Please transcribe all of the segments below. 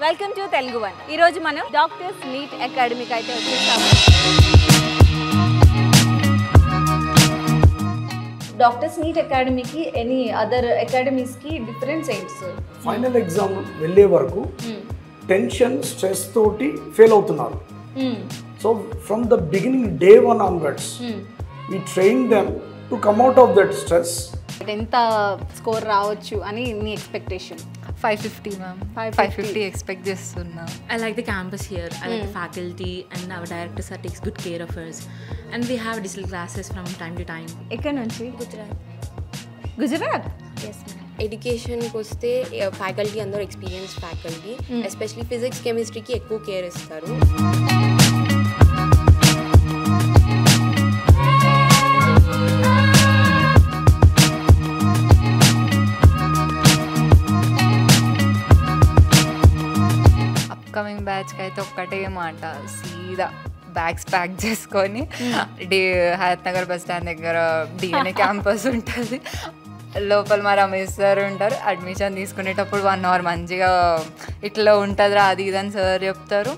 Welcome to Telugu one. ఈ రోజు మనం డాక్టర్స్ నీట్ అకాడమీకి అయితే వచ్చేసాము. డాక్టర్స్ నీట్ అకాడమీకి ఎనీ అదర్ అకాడమీస్కి డిఫరెన్స్ ఏంటి సార్? ఫైనల్ ఎగ్జామ్ వెళ్ళే వరకు టెన్షన్ స్ట్రెస్ తోటి ఫెయిల్ అవుతున్నారు. So from the beginning day 1 onwards we train them to come out of that stress. ఎంత స్కోర్ రావచ్చు అని మీ ఎక్స్పెక్టేషన్? 550 ma'am. 550 expect చేస్తున్నా. I like the campus here. I like the faculty and our directors are takes good care of us. And we have digital classes from time to time. ఎక్కడ నుంచి? Gujarat. Yes ma'am. ఎడ్యుకేషన్కి వస్తే faculty అందరూ experience faculty, especially physics కెమిస్ట్రీకి ఎక్కువ care ఇస్తారు. Upcoming బ్యాచ్కి అయితే ఒక్కటే మాట, సీదా బ్యాగ్స్ ప్యాక్ చేసుకొని హయత్ నగర్ బస్ స్టాండ్ దగ్గర డిఎన్ఏ క్యాంపస్ ఉంటుంది, లోపల మా రమేష్ సార్ ఉంటారు. అడ్మిషన్ తీసుకునేటప్పుడు 1 hour మంచిగా ఇట్లా ఉంటుందిరా అది ఇదని సార్ చెప్తారు.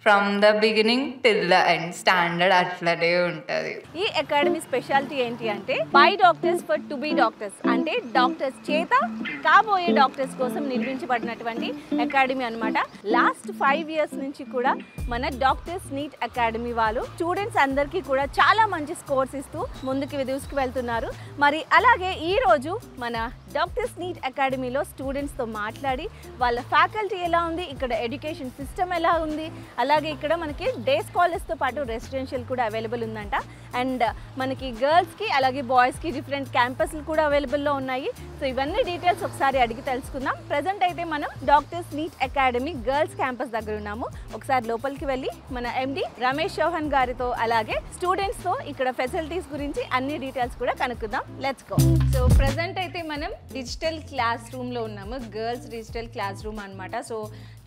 From the beginning till the end standard అట్లనే ఉంటుంది. ఈ అకాడమీ స్పెషాలిటీ ఏంటి అంటే by doctors for to be doctors, అంటే డాక్టర్స్ చేత కాబోయే డాక్టర్స్ కోసం నిర్మించబడినటువంటి అకాడమీ అనమాట. లాస్ట్ 5 years నుంచి కూడా మన డాక్టర్స్ నీట్ అకాడమీ వాళ్ళు స్టూడెంట్స్ అందరికీ కూడా చాలా మంచి స్కోర్స్ ఇస్తూ ముందుకు దూసుకువెళ్తున్నారు. మరి అలాగే ఈరోజు మన డాక్టర్స్ నీట్ అకాడమీలో స్టూడెంట్స్తో మాట్లాడి వాళ్ళ ఫ్యాకల్టీ ఎలా ఉంది, ఇక్కడ ఎడ్యుకేషన్ సిస్టమ్ ఎలా ఉంది, అలాగే ఇక్కడ మనకి డే స్కాలర్స్తో పాటు రెసిడెన్షియల్ కూడా అవైలబుల్ ఉందంట. అండ్ మనకి గర్ల్స్కి అలాగే బాయ్స్కి డిఫరెంట్ క్యాంపస్లు కూడా అవైలబుల్లో ఉన్నాయి. సో ఇవన్నీ డీటెయిల్స్ ఒకసారి అడిగి తెలుసుకుందాం. ప్రజెంట్ అయితే మనం doctors NEET academy girls campus దగ్గర ఉన్నాము. ఒకసారి లోపలికి వెళ్ళి మన ఎండి రమేష్ చౌహాన్ గారితో అలాగే స్టూడెంట్స్తో ఇక్కడ ఫెసిలిటీస్ గురించి అన్ని డీటెయిల్స్ కూడా కనుక్కుందాం. Let's go. సో ప్రజెంట్ అయితే మనం డిజిటల్ క్లాస్ రూమ్లో ఉన్నాము, గర్ల్స్ డిజిటల్ క్లాస్ రూమ్ అనమాట. సో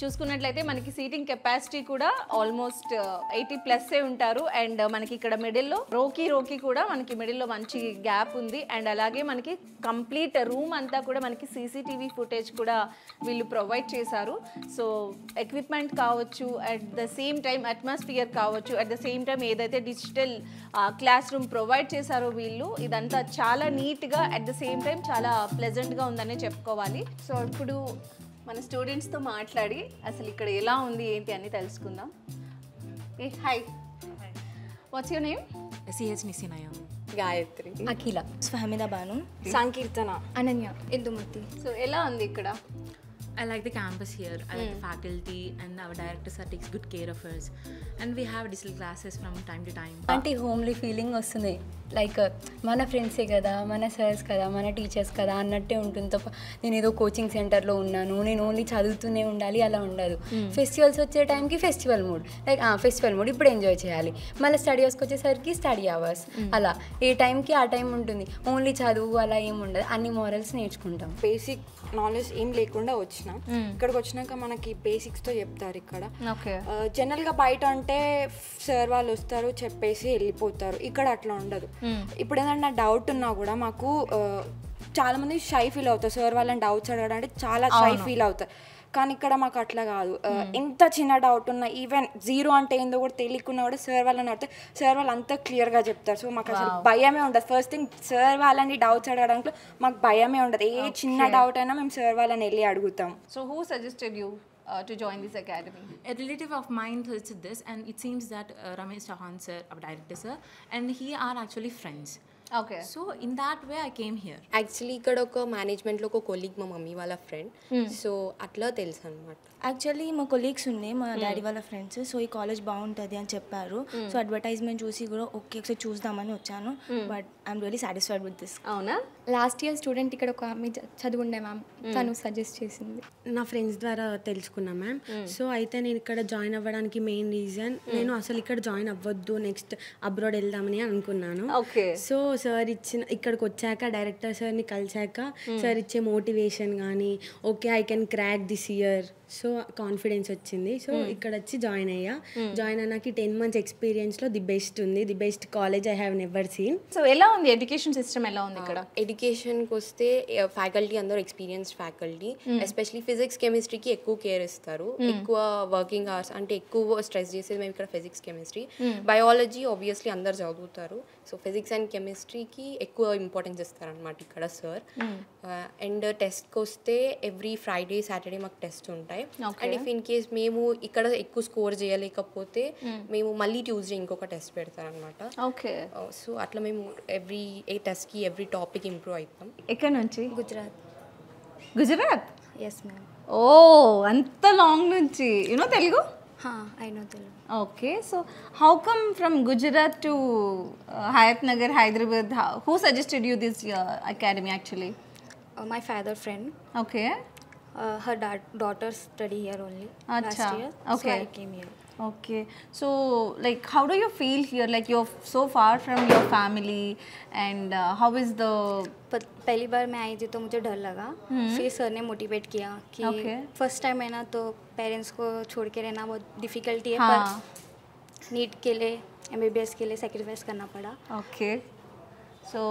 చూసుకున్నట్లయితే మనకి సీటింగ్ కెపాసిటీ కూడా ఆల్మోస్ట్ 80+ ఉంటారు. అండ్ మనకి ఇక్కడ మిడిల్లో రోకి కూడా మనకి మిడిల్లో మంచి గ్యాప్ ఉంది. అండ్ అలాగే మనకి కంప్లీట్ రూమ్ అంతా కూడా మనకి సీసీటీవీ ఫుటేజ్ కూడా వీళ్ళు ప్రొవైడ్ చేశారు. సో ఎక్విప్మెంట్ కావచ్చు, at the same time atmosphere కావచ్చు, అట్ ద సేమ్ టైం ఏదైతే డిజిటల్ క్లాస్ రూమ్ ప్రొవైడ్ చేశారో వీళ్ళు, ఇదంతా చాలా నీట్గా అట్ ద సేమ్ టైం చాలా ప్లెజెంట్గా ఉందనే చెప్పుకోవాలి. సో ఇప్పుడు మన స్టూడెంట్స్తో మాట్లాడి అసలు ఇక్కడ ఎలా ఉంది ఏంటి అని తెలుసుకుందాం. ఏ hi, what's your name? CH Nisinaya. Gayatri, Akhila, స్వహమిద బాను, సంకీర్తన, అనన్య, ఇందుమతి. సో ఎలా ఉంది ఇక్కడ? I like the campus here. I like the faculty and our directors are takes good care of us. And we have digital classes from time to time. అంటే homely feeling వస్తుంది. Like మన ఫ్రెండ్సే కదా, మన sirs కదా, మన teachers కదా అన్నట్టే ఉంటుంది తప్ప నేను ఏదో కోచింగ్ సెంటర్లో ఉన్నాను, నేను ఓన్లీ చదువుతూనే ఉండాలి అలా ఉండదు. ఫెస్టివల్స్ వచ్చే టైంకి festival mood, like festival mood ఇప్పుడు ఎంజాయ్ చేయాలి. మళ్ళీ స్టడీ అవర్స్కి వచ్చేసరికి స్టడీ అవర్స్, అలా ఏ టైంకి ఆ టైం ఉంటుంది. ఓన్లీ చదువు అలా ఏమి ఉండదు, అన్ని మోరల్స్ నేర్చుకుంటాం. బేసిక్ నాలెడ్జ్ ఏం లేకుండా వచ్చిన ఇక్కడికి వచ్చినాక మనకి బేసిక్స్తో చెప్తారు. ఇక్కడ జనరల్గా బయట అంటే సార్ వాళ్ళు వస్తారు చెప్పేసి వెళ్ళిపోతారు, ఇక్కడ అట్లా ఉండదు. ఇప్పుడు ఏదన్నా డౌట్ ఉన్నా కూడా మాకు చాలా మంది షై ఫీల్ అవుతారు. సార్ వాళ్ళని డౌట్స్ అడగడం అంటే చాలా షై ఫీల్ అవుతారు. కానీ ఇక్కడ మాకు అట్లా కాదు. ఎంత చిన్న డౌట్ ఉన్నా, ఈవెన్ 0 అంటే ఏందో కూడా తెలియకున్నా కూడా సార్ వాళ్ళని అడిగితే సార్ వాళ్ళు అంతా క్లియర్గా చెప్తారు. సో మాకు అసలు భయమే ఉండదు. ఫస్ట్ థింగ్ సార్ వాళ్ళని డౌట్స్ అడగడానికి మాకు భయమే ఉండదు. ఏ చిన్న డౌట్ అయినా మేము సార్ వాళ్ళని వెళ్ళి అడుగుతాం. So who suggested you to join this academy? A relative of mine suggested this, and it seems that Ramesh Chauhan sir, our director sir, and he are actually friends. Okay. So in that way I came here. Actually ఇక్కడ ఒక మేనేజ్మెంట్లో ఒక colleague మా mummy వాళ్ళ friend, so అట్లా తెలుసు అనమాట. Actually మా కొలీగ్స్ ఉండే మా డాడీ వాళ్ళ ఫ్రెండ్స్, సో ఈ కాలేజ్ బాగుంటుంది అని చెప్పారు. సో అడ్వర్టైజ్మెంట్ చూసి కూడా ఓకే ఒకసారి చూద్దామని వచ్చాను. But I'm really satisfied with this. అవునా? లాస్ట్ ఇయర్ స్టూడెంట్ ఇక్కడ ఒక ఆమె చదువుండే మ్యామ్, తను సజెస్ట్ చేసింది. నా ఫ్రెండ్స్ ద్వారా తెలుసుకున్నా మ్యామ్. సో అయితే నేను ఇక్కడ జాయిన్ అవ్వడానికి మెయిన్ రీజన్, నేను అసలు ఇక్కడ జాయిన్ అవ్వద్దు, నెక్స్ట్ అబ్రాడ్ వెళ్దామని అనుకున్నాను. సో సార్ ఇక్కడికి వచ్చాక డైరెక్టర్ సార్ని కలిసాక సార్ ఇచ్చే మోటివేషన్ కానీ okay I can crack this year, so confidence వచ్చింది. సో ఇక్కడ వచ్చి జాయిన్ అయ్యా. జాయిన్ అయినాకి 10 months ఎక్స్పీరియన్స్లో ది బెస్ట్ ఉంది, the best college I have never seen. So ఎలా ఉంది ఎడ్యుకేషన్ సిస్టమ్, ఎలా ఉంది ఇక్కడ? ఎడ్యుకేషన్కి వస్తే ఫ్యాకల్టీ అందరూ ఎక్స్పీరియన్స్డ్ ఫ్యాకల్టీ, ఎస్పెషలీ ఫిజిక్స్ కెమిస్ట్రీకి ఎక్కువ కేర్ ఇస్తారు, ఎక్కువ వర్కింగ్ అవర్స్ అంటే ఎక్కువ స్ట్రెస్ చేసేది మేము ఇక్కడ ఫిజిక్స్ కెమిస్ట్రీ. బయాలజీ ఆబ్వియస్లీ అందరు చదువుతారు, సో ఫిజిక్స్ అండ్ కెమిస్ట్రీకి ఎక్కువ ఇంపార్టెన్స్ ఇస్తారనమాట ఇక్కడ సార్. అండ్ టెస్ట్కి వస్తే ఎవ్రీ ఫ్రైడే సాటర్డే మాకు టెస్ట్ ఉంటాయి. అండ్ ఇఫ్ ఇన్ కేస్ మేము ఇక్కడ ఎక్కువ స్కోర్ చేయలేకపోతే మేము మళ్ళీ ట్యూస్డే ఇంకొక టెస్ట్ పెడతారనమాట. ఓకే. సో అట్లా మేము ఎవ్రీ టెస్ట్కి ఎవ్రీ టాపిక్ ఇంప్రూవ్ అవుతాం. ఎక్కడ నుంచి? గుజరాత్. గుజరాత్? Yes ma'am. ఓ, అంత లాంగ్ నుంచి. You know Telugu? I know Telugu. Okay. So how come from Gujarat to Hayathnagar, Hyderabad? Who suggested you this academy actually? My father friend. Okay. Her daughter study here only last year. Okay. So I came here. Okay. So like how do you feel here? Like you're so far from your family and how is the पहली बार मैं आई थी तो मुझे डर लगा, फिर sir ने motivate किया कि फर्स्ट टाइम है ना तो पेरेंट्स को छोड़ के रहना बहुत डिफिकल्टी है, पर नीट के लिए MBBS के लिए सेक्रीफाइस करना पड़ा. Okay. So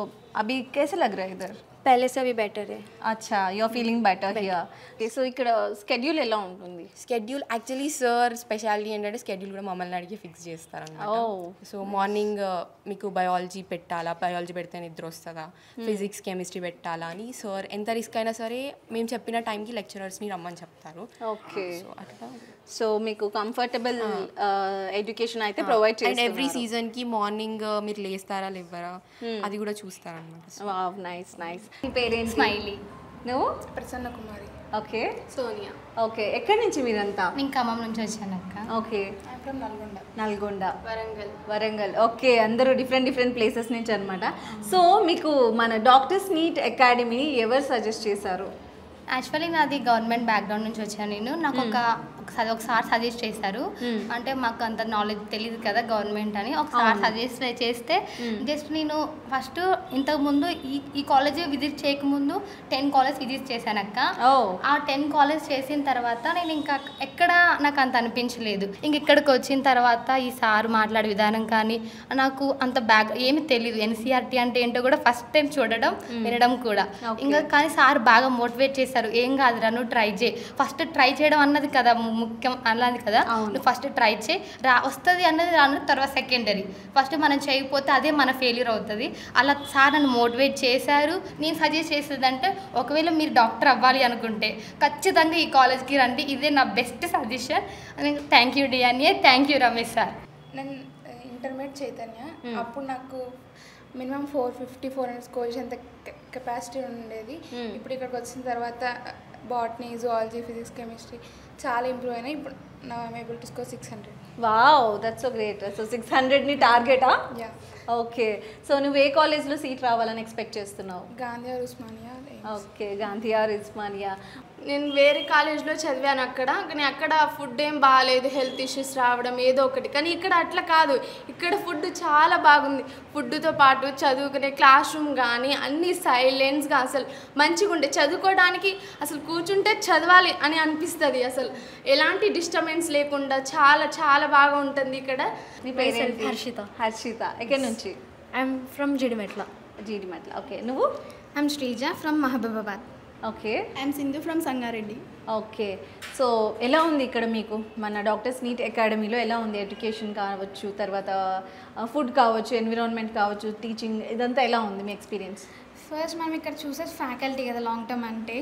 अभी कैसे लग रहा है इधर? पहले से अभी बेटर है. अच्छा, you are feeling better here. Okay. So ఇక్కడ స్కెడ్యూల్ ఎలా ఉంటుంది? స్కెడ్యూల్ యాక్చువల్లీ సార్ స్పెషాలిటీ ఏంటంటే స్కెడ్యూల్ కూడా మమ్మల్ని అడిగి ఫిక్స్ చేస్తారనమాట. సో మార్నింగ్ మీకు బయాలజీ పెట్టాలా, బయాలజీ పెడితే నిద్ర వస్తుందా, ఫిజిక్స్ కెమిస్ట్రీ పెట్టాలా అని సార్ ఎంత రిస్క్ అయినా సరే మేము చెప్పిన టైంకి లెక్చరర్స్ని రమ్మని చెప్తారు. ఓకే. సో అట్లా సో మీకు కంఫర్టబుల్ ఎడ్యుకేషన్ అయితే ప్రొవైడ్ చేస్తారు. అండ్ ఎవ్రీ సీజన్కి మార్నింగ్ మీరు లేస్తారా లేవరా అది కూడా చూస్తారనమాట. Wow, nice nice. మీ పేరెంట్స్? స్మైలీ. నువ్వు? ప్రసన్న కుమారి. ఓకే. సోనియా. ఓకే. ఎక్కడి నుంచి మీరంతా? నేను ఖమ్మం నుంచి వచ్చాను అక్క. Okay. From Nalgonda. Nalgonda. Warangal. Okay. అందరూ డిఫరెంట్ ప్లేసెస్ నుంచి అనమాట. సో మీకు మన డాక్టర్స్ నీట్ అకాడమీని ఎవరు సజెస్ట్ చేశారు? యాక్చువల్లీ నాది గవర్నమెంట్ బ్యాక్గ్రౌండ్ నుంచి వచ్చాను నేను. నాకు ఒకసారి సజెస్ట్ చేశారు, అంటే మాకు అంత నాలెడ్జ్ తెలియదు కదా గవర్నమెంట్ అని. ఒకసారి సజెస్ట్ చేస్తే జస్ట్ నేను ఫస్ట్ ఇంతకుముందు ఈ కాలేజ్ విజిట్ చేయకముందు 10 కాలేజ్ విజిట్ చేశాను అక్క. ఆ 10 కాలేజ్ చేసిన తర్వాత నేను ఇంకా ఎక్కడ నాకు అంత అనిపించలేదు. ఇంక ఇక్కడికి వచ్చిన తర్వాత ఈ సార్ మాట్లాడే విధానం కానీ నాకు అంత ఏమి తెలియదు. NCERT అంటే ఏంటో కూడా ఫస్ట్ టైం చూడడం వినడం కూడా. ఇంకా కానీ సార్ బాగా మోటివేట్ చేశారు, ఏం కాదురా నువ్వు ట్రై చేయి, ఫస్ట్ ట్రై చేయడం అన్నది కదా ముఖ్యం అన్నది కదా, నువ్వు ఫస్ట్ ట్రై చేయి, వస్తుంది అన్నది రాను తర్వాత సెకండరీ, ఫస్ట్ మనం చేయకపోతే అదే మన ఫెయిల్యూర్ అవుతుంది. అలా సార్ నన్ను మోటివేట్ చేశారు. నేను సజెస్ట్ చేసేదంటే ఒకవేళ మీరు డాక్టర్ అవ్వాలి అనుకుంటే ఖచ్చితంగా ఈ కాలేజ్కి రండి, ఇదే నా బెస్ట్ సజెషన్. థ్యాంక్ యూ డియానియే, థ్యాంక్ యూ రమేష్ సార్. నేను ఇంటర్మీడియట్ చైతన్య, అప్పుడు నాకు మినిమం 450-400 స్కోర్స్ అంత కెపాసిటీ ఉండేది. ఇప్పుడు ఇక్కడికి వచ్చిన తర్వాత బాటనీ, జువాలజీ, ఫిజిక్స్, కెమిస్ట్రీ చాలా ఇంప్రూవ్ అయినాయి. ఇప్పుడు నా I'm able to score 600. Wow, that's so great. So 600ని టార్గెటా? యా. ఓకే. సో నువ్వు ఏ కాలేజ్లో సీట్ రావాలని ఎక్స్పెక్ట్ చేస్తున్నావు? Gandhi or Osmania. Okay, Gandhi or Osmania. నేను వేరే కాలేజ్లో చదివాను అక్కడ, కానీ అక్కడ ఫుడ్ ఏం బాగాలేదు, హెల్త్ ఇష్యూస్ రావడం ఏదో ఒకటి. కానీ ఇక్కడ అట్లా కాదు, ఇక్కడ ఫుడ్ చాలా బాగుంది. ఫుడ్తో పాటు చదువుకునే క్లాస్ రూమ్ కానీ అన్నీ సైలెన్స్గా అసలు మంచిగా ఉండే, చదువుకోవడానికి అసలు కూర్చుంటే చదవాలి అని అనిపిస్తుంది. అసలు ఎలాంటి డిస్టర్బెన్స్ లేకుండా చాలా చాలా బాగా ఉంటుంది ఇక్కడ. నీ పేరు? హర్షిత. ఎక్కడి నుంచి? I'm from Jeedimetla. ఓకే. నువ్వు? I'm Sreeja from Mahabubabad. Okay. I'm Sindhu from Sangareddy. Okay. So ఎలా ఉంది ఇక్కడ మీకు మన డాక్టర్స్ నీట్ అకాడమీలో? ఎలా ఉంది ఎడ్యుకేషన్ కావచ్చు, తర్వాత ఫుడ్ కావచ్చు, ఎన్విరాన్మెంట్ కావచ్చు, టీచింగ్, ఇదంతా ఎలా ఉంది మీ ఎక్స్పీరియన్స్? ఫస్ట్ మనం ఇక్కడ చూసే ఫ్యాకల్టీ కదా, లాంగ్ టర్మ్ అంటే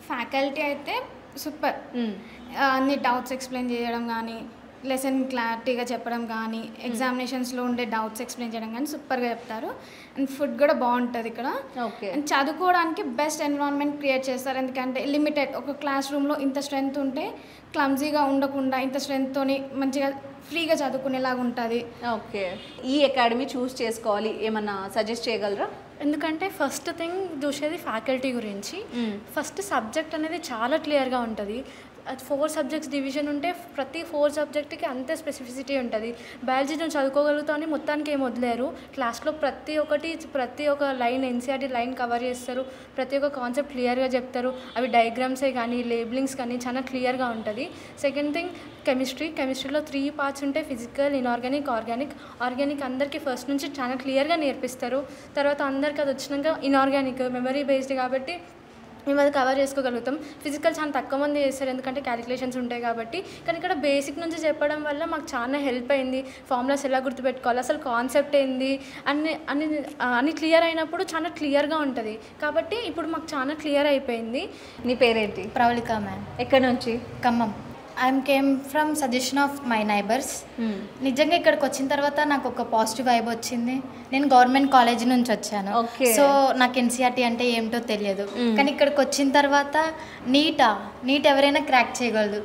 ఫ్యాకల్టీ అయితే సూపర్. అన్ని డౌట్స్ ఎక్స్ప్లెయిన్ చేయడం కానీ, లెసన్ క్లారిటీగా చెప్పడం కానీ, ఎగ్జామినేషన్స్లో ఉండే డౌట్స్ ఎక్స్ప్లెయిన్ చేయడం కానీ సూపర్గా చెప్తారు. అండ్ ఫుడ్ కూడా బాగుంటుంది ఇక్కడ. ఓకే. అండ్ చదువుకోవడానికి బెస్ట్ ఎన్విరాన్మెంట్ క్రియేట్ చేస్తారు. ఎందుకంటే లిమిటెడ్, ఒక క్లాస్ రూమ్లో ఇంత స్ట్రెంత్ ఉంటే క్లమ్జీగా ఉండకుండా ఇంత స్ట్రెంత్తోని మంచిగా ఫ్రీగా చదువుకునేలాగా ఉంటుంది. ఓకే. ఈ అకాడమీ చూస్ చేసుకోవాలి, ఏమన్నా సజెస్ట్ చేయగలరా? ఎందుకంటే ఫస్ట్ థింగ్ చూసేది ఫ్యాకల్టీ గురించి. ఫస్ట్ సబ్జెక్ట్ అనేది చాలా క్లియర్గా ఉంటుంది. 4 సబ్జెక్ట్స్ డివిజన్ ఉంటే ప్రతి 4 సబ్జెక్ట్కి అంతే స్పెసిఫిసిటీ ఉంటుంది. బయాలజీ నువ్వు చదువుకోగలుగుతావు అని మొత్తానికి ఏం వదిలేరు. క్లాస్లో ప్రతి ఒక్క లైన్ ఎన్సీఆర్టీ లైన్ కవర్ చేస్తారు. ప్రతి ఒక్క కాన్సెప్ట్ క్లియర్గా చెప్తారు. అవి డయాగ్రామ్సే కానీ లేబులింగ్స్ కానీ చాలా క్లియర్గా ఉంటుంది. సెకండ్ థింగ్ కెమిస్ట్రీలో 3 పార్ట్స్ ఉంటాయి, ఫిజికల్, ఇన్ఆర్గానిక్, ఆర్గానిక్ అందరికీ ఫస్ట్ నుంచి చాలా క్లియర్గా నేర్పిస్తారు. తర్వాత అందరికి అది వచ్చినాక ఇన్ఆర్గానిక్ మెమరీ బేస్డ్ కాబట్టి మేము అది కవర్ చేసుకోగలుగుతాం. ఫిజికల్ చాలా తక్కువ మంది చేస్తారు ఎందుకంటే క్యాలిక్యులేషన్స్ ఉంటాయి కాబట్టి. కానీ ఇక్కడ బేసిక్ నుంచి చెప్పడం వల్ల మాకు చాలా హెల్ప్ అయింది. ఫార్ములాస్ ఎలా గుర్తుపెట్టుకోవాలి, అసలు కాన్సెప్ట్ ఏంది అన్ని క్లియర్ అయినప్పుడు చాలా క్లియర్గా ఉంటుంది. కాబట్టి ఇప్పుడు మాకు చాలా క్లియర్ అయిపోయింది. నీ పేరేంటి? ప్రవళిక మ్యామ్. ఎక్కడి నుంచి? Khammam. I'm came from suggestion of my neighbours. నిజంగా ఇక్కడికి వచ్చిన తర్వాత నాకు ఒక పాజిటివ్ వైబ్ వచ్చింది. నేను గవర్నమెంట్ కాలేజ్ నుంచి వచ్చాను. సో నాకు ఎన్సీఆర్టీ అంటే ఏమిటో తెలియదు. కానీ ఇక్కడికి వచ్చిన తర్వాత నీట్ ఎవరైనా క్రాక్ చేయగలదు.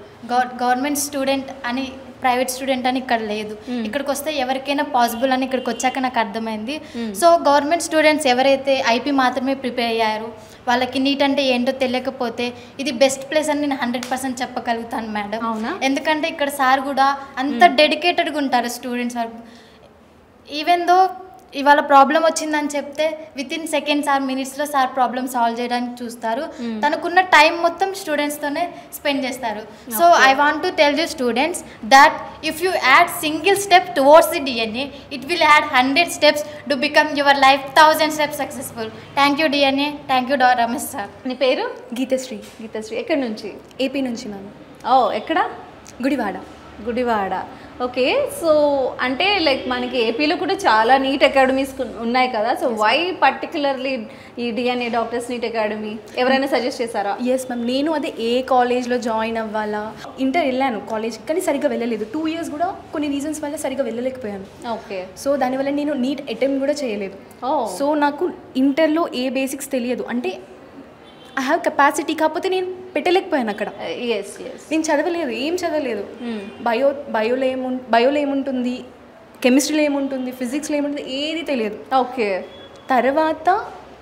గవర్నమెంట్ స్టూడెంట్ అని ప్రైవేట్ స్టూడెంట్ అని ఇక్కడ లేదు. ఇక్కడికి వస్తే ఎవరికైనా పాసిబుల్ అని ఇక్కడికి వచ్చాక నాకు అర్థమైంది. సో గవర్నమెంట్ స్టూడెంట్స్ ఎవరైతే ఐపీ మాత్రమే ప్రిపేర్ అయ్యారు, వాళ్ళకి నీట్ అంటే ఏంటో తెలియకపోతే ఇది బెస్ట్ ప్లేస్ అని నేను 100% చెప్పగలుగుతాను మేడం. ఎందుకంటే ఇక్కడ సార్ కూడా అంత డెడికేటెడ్గా ఉంటారు స్టూడెంట్స్ వరకు. ఈవెన్ దో ఇవాళ ప్రాబ్లం వచ్చిందని చెప్తే వితిన్ సెకండ్స్ ఆర్ మినిట్స్లో సార్ ప్రాబ్లం సాల్వ్ చేయడానికి చూస్తారు. తనకున్న టైం మొత్తం స్టూడెంట్స్తోనే స్పెండ్ చేస్తారు. So I want to tell you students that if you add single step towards the DNA it will add 100 steps to become your life 1000 steps successful. Thank you DNA. Thank you Ramesh sir. నీ పేరు? గీతశ్రీ. ఎక్కడి నుంచి? AP నుంచి ma'am. ఎక్కడ? Gudivada. Okay. So అంటే like మనకి ఏపీలో కూడా చాలా నీట్ అకాడమీస్ ఉన్నాయి కదా. సో వై పర్టికులర్లీ ఈ డిఎన్ఏ డాక్టర్స్ నీట్ అకాడమీ ఎవరైనా సజెస్ట్ చేశారా? Yes ma'am. నేను అదే ఏ కాలేజ్లో జాయిన్ అవ్వాలా, ఇంటర్ వెళ్ళాను కాలేజ్కి కానీ సరిగ్గా వెళ్ళలేదు. 2 years కూడా కొన్ని రీజన్స్ వల్ల సరిగ్గా వెళ్ళలేకపోయాను. ఓకే. సో దానివల్ల నేను నీట్ అటెంప్ట్ కూడా చేయలేదు. సో నాకు ఇంటర్లో ఏ బేసిక్స్ తెలియదు. అంటే ఐ హ్యావ్ కెపాసిటీ, కాకపోతే నేను పెట్టలేకపోయాను అక్కడ. నేను చదవలేదు, ఏం చదవలేదు. బయోలో ఏముంటుంది, కెమిస్ట్రీలో ఏముంటుంది, ఫిజిక్స్లో ఏముంటుంది, ఏది తెలియదు. ఓకే. తర్వాత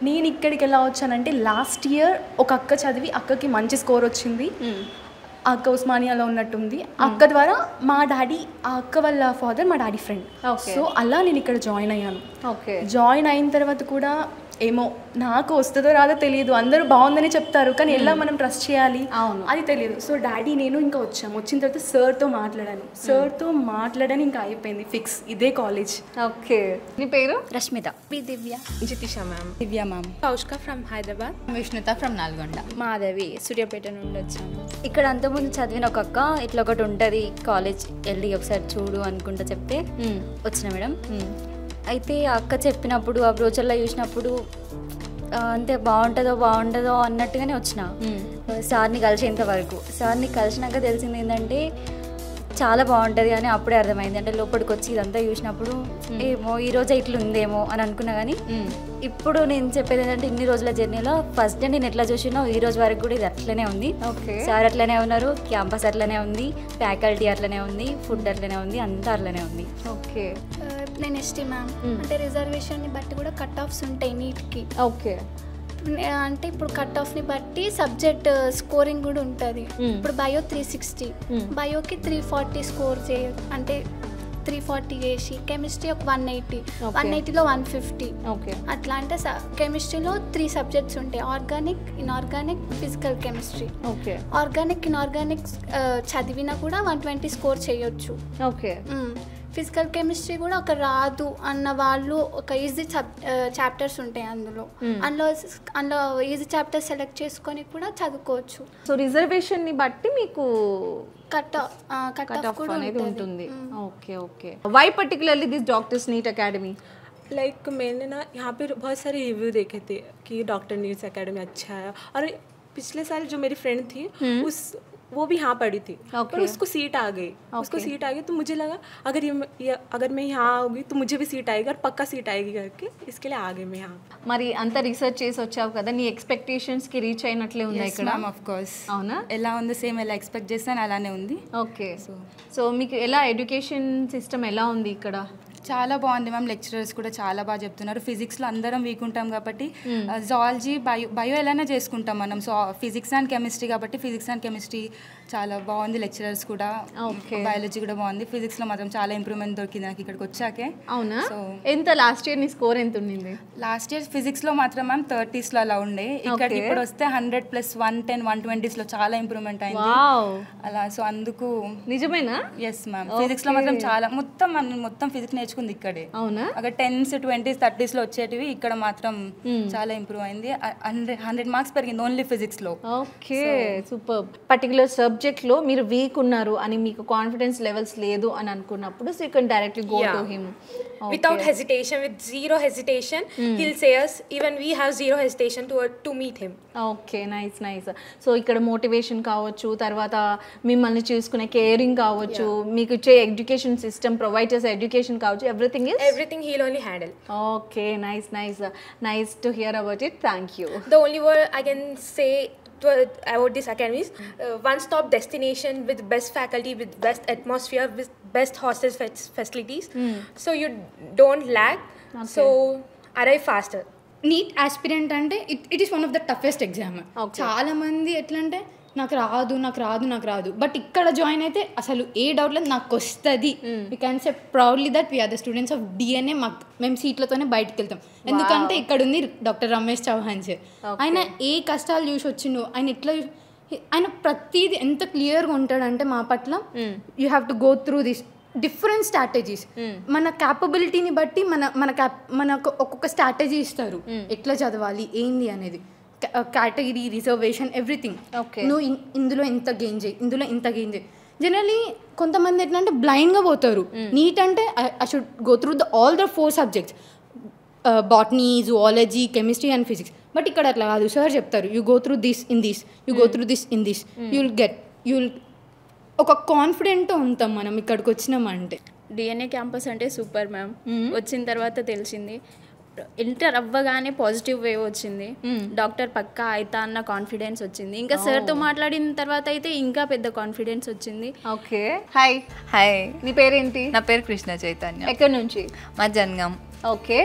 నేను ఇక్కడికి ఎలా వచ్చానంటే లాస్ట్ ఇయర్ ఒక అక్క చదివి అక్కకి మంచి స్కోర్ వచ్చింది. అక్క ఉస్మానియాలో ఉన్నట్టుంది. అక్క ద్వారా మా డాడీ, ఆ అక్క వాళ్ళ ఫాదర్ మా డాడీ ఫ్రెండ్. సో అలా నేను ఇక్కడ జాయిన్ అయ్యాను. జాయిన్ అయిన తర్వాత కూడా ఏమో నాకు వస్తుందో రాదో తెలియదు. అందరూ బాగుందని చెప్తారు కానీ ఎలా మనం ట్రస్ట్ చేయాలి అది తెలియదు. సో డాడీ నేను ఇంకా వచ్చాము. వచ్చిన తర్వాత సార్తో మాట్లాడాను ఇంకా అయిపోయింది ఫిక్స్, ఇదే కాలేజ్. ఓకే. నీ పేరు? రష్మిత. దివ్య. జితిషా మ్యామ్. దివ్య మ్యామ్. కౌష్క ఫ్రమ్ హైదరాబాద్. విష్ణుత ఫ్రమ్ నల్గొండ. మాధవి సూర్యాపేట నుండి వచ్చాను. ఇక్కడ అంతకుముందు చదివిన ఒక అక్క ఇట్లా ఒకటి ఉంటుంది కాలేజ్, వెళ్ళి ఒకసారి చూడు అనుకుంటా చెప్తే వచ్చిన మేడం. అయితే ఆ అక్క చెప్పినప్పుడు ఆ బ్రోచర్లో చూసినప్పుడు అంతే బాగుంటుందో అన్నట్టుగానే వచ్చిన. సార్ని కలిసేంత వరకు, సార్ని కలిసినాక తెలిసింది ఏంటంటే చాలా బాగుంటుంది అని అప్పుడే అర్థమైంది. అంటే లోపలికి వచ్చి ఇదంతా చూసినప్పుడు ఏమో ఈరోజు ఇట్లా ఉందేమో అని అనుకున్నా. కానీ ఇప్పుడు నేను చెప్పేది ఏంటంటే ఇన్ని రోజుల జర్నీలో ఫస్ట్ డే నేను ఎట్లా చూసినా ఈ రోజు వరకు కూడా ఇది అట్లనే ఉంది. సార్ అట్లనే ఉన్నారు, క్యాంపస్ అట్లనే ఉంది, ఫ్యాకల్టీ అట్లనే ఉంది, ఫుడ్ అట్లనే ఉంది, అంతా అట్లనే ఉంది. ఓకే. నేను ఎస్టీ మ్యామ్. అంటే రిజర్వేషన్ని బట్టి కూడా కట్ ఆఫ్స్ ఉంటాయి నీట్కి. ఓకే. అంటే ఇప్పుడు కట్ ఆఫ్ని బట్టి సబ్జెక్ట్ స్కోరింగ్ కూడా ఉంటుంది. ఇప్పుడు బయో 360, బయోకి 340 స్కోర్ అంటే 340 చేసి, కెమిస్ట్రీ ఒక 180, 180లో 150 అట్లా. అంటే కెమిస్ట్రీలో 3 సబ్జెక్ట్స్ ఉంటాయి, organic, inorganic, physical chemistry. Organic inorganic చదివినా కూడా 120 స్కోర్ చేయొచ్చు. ఓకే. ఫిజికల్ కెమిస్ట్రీ కూడా ఒక రాదు అన్న వాళ్ళు ఒక ఈజీ చాప్టర్స్ ఉంటాయి అందులో ఈజీ చాప్టర్స్ సెలెక్ట్ చేసుకొని కూడా చదువుకోవచ్చు. సో రిజర్వేషన్ని బట్టి మీకు కట్ ఆఫ్ అనేది ఉంటుంది. Okay. Why particularly this doctors NEET academy? Like मैंने ना यहाँ पे बहुत सारे रिव्यू देखे थे कि डॉक्टर नीट एकेडमी अच्छा है. और पिछले साल जो मेरी फ्रेंड थी वो भी यहाँ पढ़ी थी पर उसको सीट आ गई. तो मुझे लगा अगर मैं यहाँ आऊँगी तो मुझे भी सीट आएगी और पक्का सीट आएगी करके इसके लिए आ गई मैं यहाँ. మరి అంత రీసెర్చ్ చేసి వచ్చావు కదా, నీ ఎక్స్పెక్టేషన్స్ కి రీచ్ అయినట్లే ఉందా ఇక్కడ? Of course. అవునా? ఎలా ఉంది సేమ్ ఎలా ఎక్స్పెక్ట్ చేస్తాను అలానే ఉంది. ఓకే. సో మీకు ఎలా ఎడ్యుకేషన్ సిస్టమ్ ఎలా ఉంది ఇక్కడ? చాలా బాగుంది మ్యామ్. లెక్చరర్స్ కూడా చాలా బాగా చెప్తున్నారు. ఫిజిక్స్లో అందరం వీక్ ఉంటాం కాబట్టి జువాలజీ బయో ఎలానే చేసుకుంటాం మనం. సో ఫిజిక్స్ అండ్ కెమిస్ట్రీ కాబట్టి ఫిజిక్స్ అండ్ కెమిస్ట్రీ చాలా బాగుంది, లెక్చరర్స్ కూడా, బయాలజీ కూడా బాగుంది. ఫిజిక్స్లో మాత్రం చాలా ఇంప్రూవ్మెంట్ దొరికింది నాకు ఇక్కడికి వచ్చాకే. అవునా? ఎంత లాస్ట్ ఇయర్ నీ స్కోర్ ఎంత ఉండింది? లాస్ట్ ఇయర్ ఫిజిక్స్లో మాత్రం మ్యామ్ 30s అలా ఉండే, ఇక్కడికి ఇప్పుడు వస్తే 100 + 110 120s చాలా ఇంప్రూవ్మెంట్ అయింది అలా. సో అందుకు నిజమేనా? ఎస్ మ్యామ్, ఫిజిక్స్లో మాత్రం చాలా మొత్తం ఫిజిక్స్ నేర్చుకుంది ఇక్కడే. అవునా? అక్కడ 10s 20s 30s వచ్చేటివి ఇక్కడ మాత్రం చాలా ఇంప్రూవ్ అయింది. 100 మార్క్స్ పెరిగింది ఓన్లీ ఫిజిక్స్లో. Okay, super. పర్టికులర్ సబ్జెక్ట్లో మీరు వీక్ ఉన్నారు అని మీకు కాన్ఫిడెన్స్ లెవెల్స్ లేదు అని అనుకున్నప్పుడు so you can directly go to him without hesitation, with zero hesitation. He'll say us, even we have zero hesitation to meet him. Okay, nice nice. So ఇక్కడ motivation కావచ్చు, తర్వాత మిమ్మల్ని చూసుకునే కేరింగ్ కావచ్చు, మీకు ఇచ్చే ఎడ్యుకేషన్ సిస్టమ్ ప్రొవైడ్ చేసే education కావచ్చు, everything he'll only handle. Okay, nice to hear about it. Thank you. The only word I can say about this academy is one-stop destination with best faculty, with best atmosphere, with best hostel facilities. So you don't lag. So arrive faster. NEET aspirant అంటే it is one of the toughest exam. చాలా మంది ఎట్లా అంటే నాకు రాదు, but ఇక్కడ join అయితే అసలు ఏ డౌట్ లేదు, నాకు వస్తుంది. We can say proudly that we are the students of DNA. మేము సీట్లతోనే బయటకు వెళ్తాం, ఎందుకంటే ఇక్కడ ఉంది డాక్టర్ రమేష్ చౌహాన్ సార్. ఆయన ఏ కష్టాలు చూసి వచ్చిండు, ఆయన ప్రతిదీ ఎంత క్లియర్గా ఉంటాడంటే మా పట్ల. You have to go through this different strategies. మన క్యాపబిలిటీని బట్టి మనకు ఒక్కొక్క స్ట్రాటజీ ఇస్తారు, ఎట్లా చదవాలి ఏంది అనేది, కేటగిరీ, రిజర్వేషన్, ఎవ్రీథింగ్. నువ్వు ఇందులో ఎంత గెయిన్ చేయి. జనరలీ కొంతమంది ఎట్లా అంటే బ్లైండ్గా పోతారు. నీట్ అంటే I should go through all the 4 subjects, botany, zoology, chemistry and physics. But ఇక్కడ అట్లా కాదు, సార్ చెప్తారు you go through this in this, you go through this in this, you'll ఒక కాన్ఫిడెంట్తో ఉంటాం మనం ఇక్కడికి వచ్చినామంటే. డిఎన్ఏ క్యాంపస్ అంటే సూపర్ మ్యామ్. వచ్చిన తర్వాత తెలిసింది, ఇంటర్ అవ్వగానే పాజిటివ్ వేవ్ వచ్చింది, డాక్టర్ పక్కా అవుతా అన్న కాన్ఫిడెన్స్ వచ్చింది. ఇంకా సార్తో మాట్లాడిన తర్వాత అయితే ఇంకా పెద్ద కాన్ఫిడెన్స్ వచ్చింది. ఓకే, హాయ్, నీ పేరేంటి? నా పేరు కృష్ణ చైతన్య. ఎక్కడి నుంచి? మా జన్గాం. ఓకే,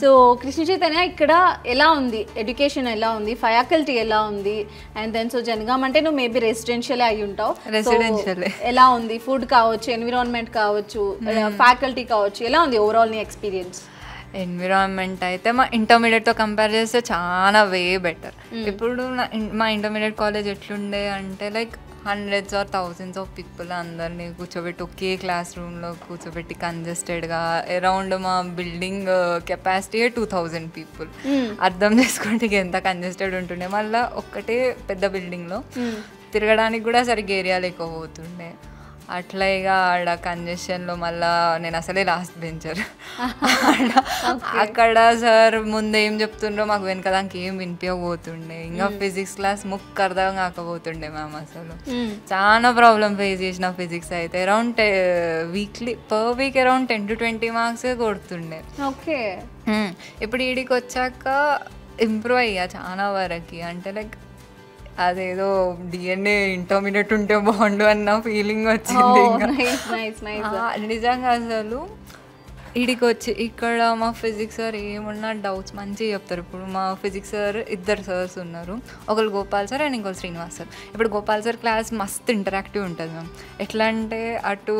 సో కృష్ణ చైతన్య, ఇక్కడ ఎలా ఉంది ఎడ్యుకేషన్, ఎలా ఉంది ఫ్యాకల్టీ, ఎలా ఉంది? అండ్ దెన్ సో జనగాం అంటే నువ్వు మేబీ రెసిడెన్షియల్ అయి ఉంటావు, ఎలా ఉంది? ఫుడ్ కావచ్చు, ఎన్విరాన్మెంట్ కావచ్చు, ఫ్యాకల్టీ కావచ్చు, ఎలా ఉంది ఓవరాల్ నీ ఎక్స్పీరియన్స్? ఎన్విరాన్మెంట్ అయితే మా ఇంటర్మీడియట్తో కంపేర్ చేస్తే చాలా వే బెటర్. ఇప్పుడు మా ఇంటర్మీడియట్ కాలేజ్ ఎట్లుండే అంటే like hundreds or thousands of people అందరినీ కూర్చోబెట్టి ఒకే క్లాస్ రూమ్లో కూర్చోబెట్టి కంజెస్టెడ్గా అరౌండ్ మా బిల్డింగ్ కెపాసిటీ 2000 people. అర్థం చేసుకుంటే ఎంత కంజెస్టెడ్ ఉంటుండే. మళ్ళీ ఒక్కటే పెద్ద బిల్డింగ్లో తిరగడానికి కూడా సరిగ్గా ఏరియా లేకపోతుండే. అట్లా ఇక ఆడ కంజెషన్లో మళ్ళీ నేను అసలే లాస్ట్ బెంచర్. అక్కడ సార్ ముందు ఏం చెప్తుండ్రో మాకు వెనక దానికి ఏం వినిపించకపోతుండే. ఇంకా ఫిజిక్స్ క్లాస్ ముక్కు అర్థం కాకపోతుండే మ్యామ్. అసలు చాలా ప్రాబ్లం ఫేస్ చేసిన ఫిజిక్స్ అయితే. Around per week around 10 to 20 marks కొడుతుండే. ఓకే, ఇప్పుడు ఈడికి వచ్చాక ఇంప్రూవ్ అయ్యా చాలా వరకు. అంటే లైక్ అదేదో డిఎన్ఏ ఇంటర్మీడియట్ ఉంటే బాగుండు అన్న ఫీలింగ్ వచ్చింది. నిజంగా అసలు ఈడికి వచ్చి ఇక్కడ మా ఫిజిక్స్ సార్ ఏమున్నా డౌట్స్ మంచిగా చెప్తారు. ఇప్పుడు మా ఫిజిక్స్ సార్ 2 సార్స్ ఉన్నారు, ఒకరు గోపాల్ సార్ అండ్ ఇంకొకరు శ్రీనివాస్ సార్. ఇప్పుడు గోపాల్ సార్ క్లాస్ మస్తు ఇంటరాక్టివ్ ఉంటుంది మ్యామ్. ఎట్లా అంటే అటు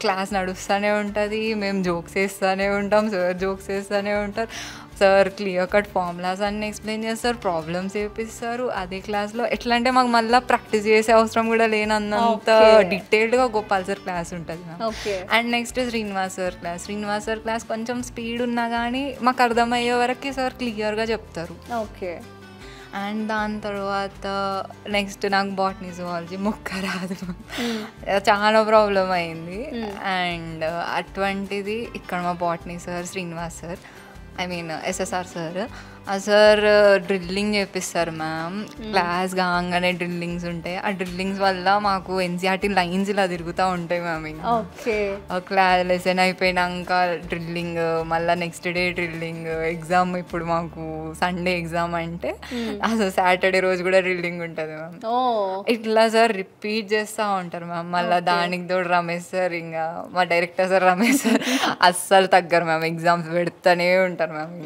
క్లాస్ నడుస్తూనే ఉంటుంది, మేము జోక్స్ వేస్తూనే ఉంటాం, సార్ జోక్స్ వేస్తూనే ఉంటారు. సార్ క్లియర్ కట్ ఫార్ములాస్ అన్నీ ఎక్స్ప్లెయిన్ చేస్తారు, ప్రాబ్లమ్స్ చేపిస్తారు అదే క్లాస్లో. ఎట్లా అంటే మాకు మళ్ళీ ప్రాక్టీస్ చేసే అవసరం కూడా లేనంత డీటెయిల్డ్గా గోపాల్ సార్ క్లాస్ ఉంటుంది ma'am. And next Srinivas sir class కొంచెం స్పీడ్ ఉన్నా కానీ మాకు అర్థమయ్యే వరకు సార్ క్లియర్గా చెప్తారు. ఓకే, అండ్ దాని తర్వాత నెక్స్ట్ నాకు బాటనీ, జువాలజీ ముక్క రాదు, చాలా ప్రాబ్లం అయింది. అండ్ అటువంటిది ఇక్కడ మా botany sir, Srinivas sir, I mean SSR sir, ఆ సార్ డ్రిల్లింగ్ చేపిస్తారు మ్యామ్. క్లాస్ కాగానే డ్రిల్లింగ్స్ ఉంటాయి. ఆ డ్రిల్లింగ్స్ వల్ల మాకు ఎన్సీఆర్టీ లైన్స్ ఇలా తిరుగుతూ ఉంటాయి మ్యామ్. ఇంకా క్లాస్ లెసన్ అయిపోయినాక డ్రిల్లింగ్, మళ్ళీ నెక్స్ట్ డే డ్రిల్లింగ్. ఎగ్జామ్ ఇప్పుడు మాకు సండే ఎగ్జామ్ అంటే అసలు సాటర్డే రోజు కూడా డ్రిల్లింగ్ ఉంటుంది మ్యామ్. ఇట్లా సార్ రిపీట్ చేస్తూ ఉంటారు మ్యామ్. మళ్ళీ దానికి తోడు రమేష్ సార్, ఇంకా మా డైరెక్టర్ సార్ రమేష్ సార్ అస్సలు తగ్గరు మ్యామ్. ఎగ్జామ్స్ పెడుతూనే ఉంటారు మ్యామ్.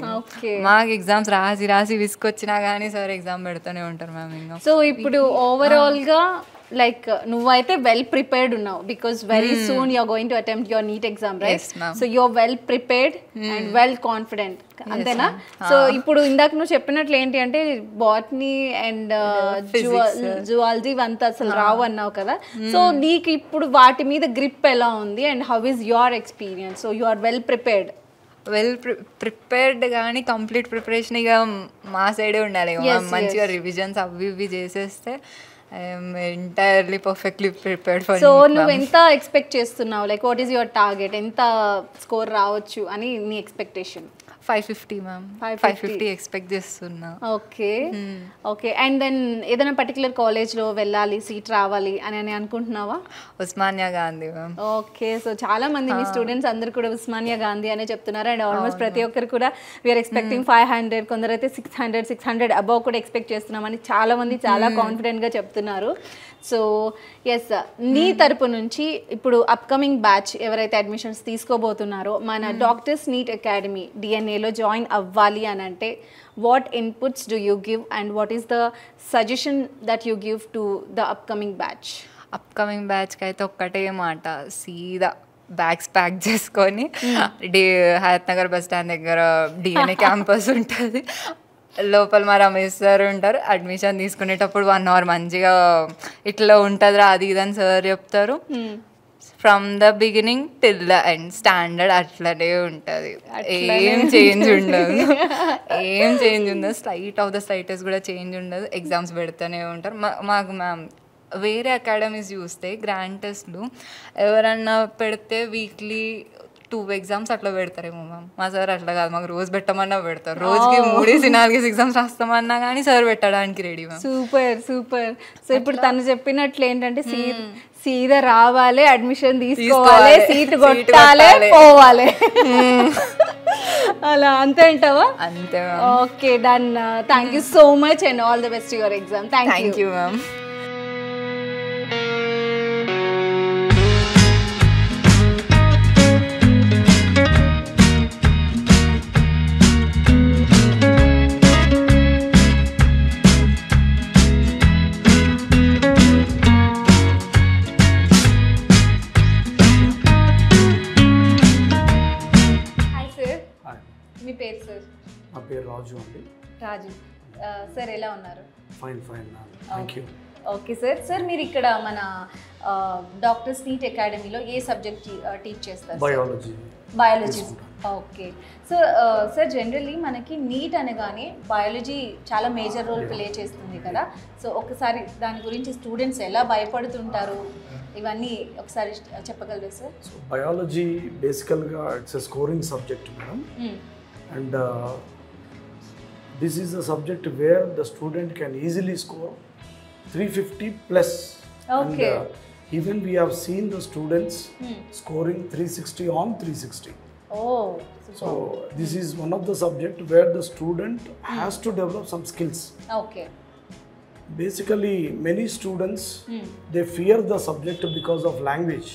మాకు ఎగ్జామ్స్ రాసి విసుకొచ్చినా కానీ సార్ ఎగ్జామ్ పెడుతూనే ఉంటారు మ్యామ్. ఇంకా సో ఇప్పుడు ఓవరాల్గా లైక్ నువ్వైతే వెల్ ప్రిపేర్డ్ ఉన్నావు because very soon you are going to attempt your NEET exam right so you are well prepared and well confident అంతేనా సో ఇప్పుడు ఇందాక నువ్వు చెప్పినట్లు ఏంటి అంటే బాటనీ అండ్ జువాలజీ అంతా అసలు రావు అన్నావు కదా సో నీకు ఇప్పుడు వాటి మీద గ్రిప్ ఎలా ఉంది and how is your experience so you are well prepared prepared కానీ కంప్లీట్ ప్రిపరేషన్ ఇక మా సైడే ఉండాలి మంచిగా రివిజన్స్ అవి ఇవి చేసేస్తే I'm entirely perfectly prepared for. So నువ్వు ఎంత ఎక్స్పెక్ట్ చేస్తున్నావు like what is your target ఎంత స్కోర్ రావచ్చు అని నీ ఎక్స్పెక్టేషన్? 550 మ్యామ్ 550 ఎక్స్పెక్ట్ చేస్తున్నా. ఓకే ఓకే అండ్ దెన్ ఏదైనా పర్టికులర్ కాలేజ్లో వెళ్ళాలి సీట్ రావాలి అని అనుకుంటున్నావా? Osmania Gandhi ma'am. Okay so చాలా మంది మీ స్టూడెంట్స్ అందరు కూడా ఉస్మానియా గాంధీ అనే చెప్తున్నారు అండ్ ఆల్మోస్ట్ ప్రతి ఒక్కరు కూడా వీఆర్ ఎక్స్పెక్టింగ్ 500 కొందరైతే 600 అబౌవ్ కూడా ఎక్స్పెక్ట్ చేస్తున్నామని చాలా మంది చాలా కాన్ఫిడెంట్గా చెప్తున్నారు. సో ఎస్ నీ తరపు నుంచి ఇప్పుడు అప్కమింగ్ బ్యాచ్ ఎవరైతే అడ్మిషన్స్ తీసుకోబోతున్నారో మన డాక్టర్స్ నీట్ అకాడమీ డిఎన్ఏలో జాయిన్ అవ్వాలి అని అంటే what inputs do you give and what is the suggestion that you give to the upcoming batch? Upcoming బ్యాచ్కి అయితే ఒక్కటే మాట, సీదా బ్యాగ్స్ ప్యాక్ చేసుకొని హయత్ నగర్ బస్ స్టాండ్ దగ్గర డిఎన్ఏ క్యాంపస్ ఉంటుంది, లోపల మా రమేష్ సార్ ఉంటారు. అడ్మిషన్ తీసుకునేటప్పుడు 1 hour మంచిగా ఇట్లా ఉంటుందిరా అది ఇదని సార్ చెప్తారు. From the beginning till the end standard అట్లనే ఉంటుంది, ఏం చేంజ్ ఉండదు. ఏం చేంజ్ ఉండదు, స్లైటెస్ట్ కూడా చేంజ్ ఉండదు. ఎగ్జామ్స్ పెడుతూనే ఉంటారు. మాకు మ్యామ్ వేరే అకాడమీస్ చూస్తే గ్రాండ్ టెస్ట్లు ఎవరన్నా పెడితే వీక్లీ 2 exams అట్లా పెడతారేమో మ్యామ్. మా సార్ అట్లా కాదు, మాకు రోజు పెట్టమన్నా పెడతారు. రోజుకి 3-4 ఎగ్జామ్స్ రాస్తామన్నా కానీ సార్ పెట్టడానికి ready ma'am. Super super. So ఇప్పుడు తను చెప్పినట్లు ఏంటంటే సీదా రావాలి, అడ్మిషన్ తీసుకోవాలి, సీట్ కొట్టాలి, పోవాలి అలా అంతే అంటావా? అంతే. Okay done. Thank you so much and all the best your exam. Thank you ma'am. మీ పేరు సార్? నా పేరు రాజు అండి. రాజు సార్ ఎలా ఉన్నారు? Fine thank you. Okay sir. Sir మీరు ఇక్కడ మన డాక్టర్స్ నీట్ అకాడమీలో ఏ సబ్జెక్ట్ టీచ్ చేస్తారు? Biology. Okay. So sir generally మనకి నీట్ అనగానే బయాలజీ చాలా మేజర్ రోల్ ప్లే చేస్తుంది కదా, సో ఒకసారి దాని గురించి స్టూడెంట్స్ ఎలా భయపడుతుంటారు ఇవన్నీ ఒకసారి చెప్పగలరా సార్? సో బయాలజీ బేసికల్గా it's a scoring subject madam, and this is the subject wear the student can easily score 350 plus. Okay. And even we have seen the students scoring 360 on 360. Oh. So this is one of the subject where the student has to develop some skills. Okay. Basically, many students they fear the subject because of language.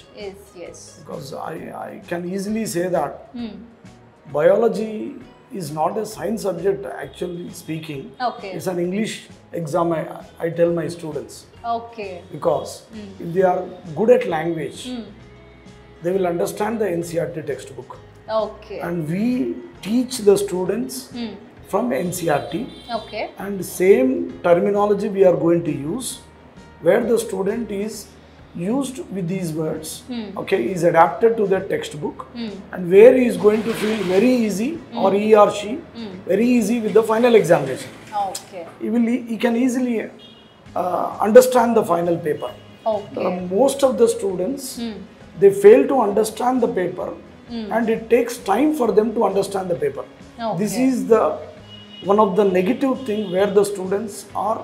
Yes. Because I can easily say that biology is not a science subject actually speaking. Okay. It's an English exam I tell my students. Okay. Because if they are good at language, they will understand the NCERT textbook. Okay. And we teach the students from NCERT. Okay. And same terminology we are going to use, where the student is used with these words, okay, is adapted to the textbook, and where he is going to feel very easy, or he or she very easy with the final examination. Okay. He can easily understand the final paper. Okay. Most of the students they fail to understand the paper, and it takes time for them to understand the paper. Okay. This is the one of the negative thing where the students are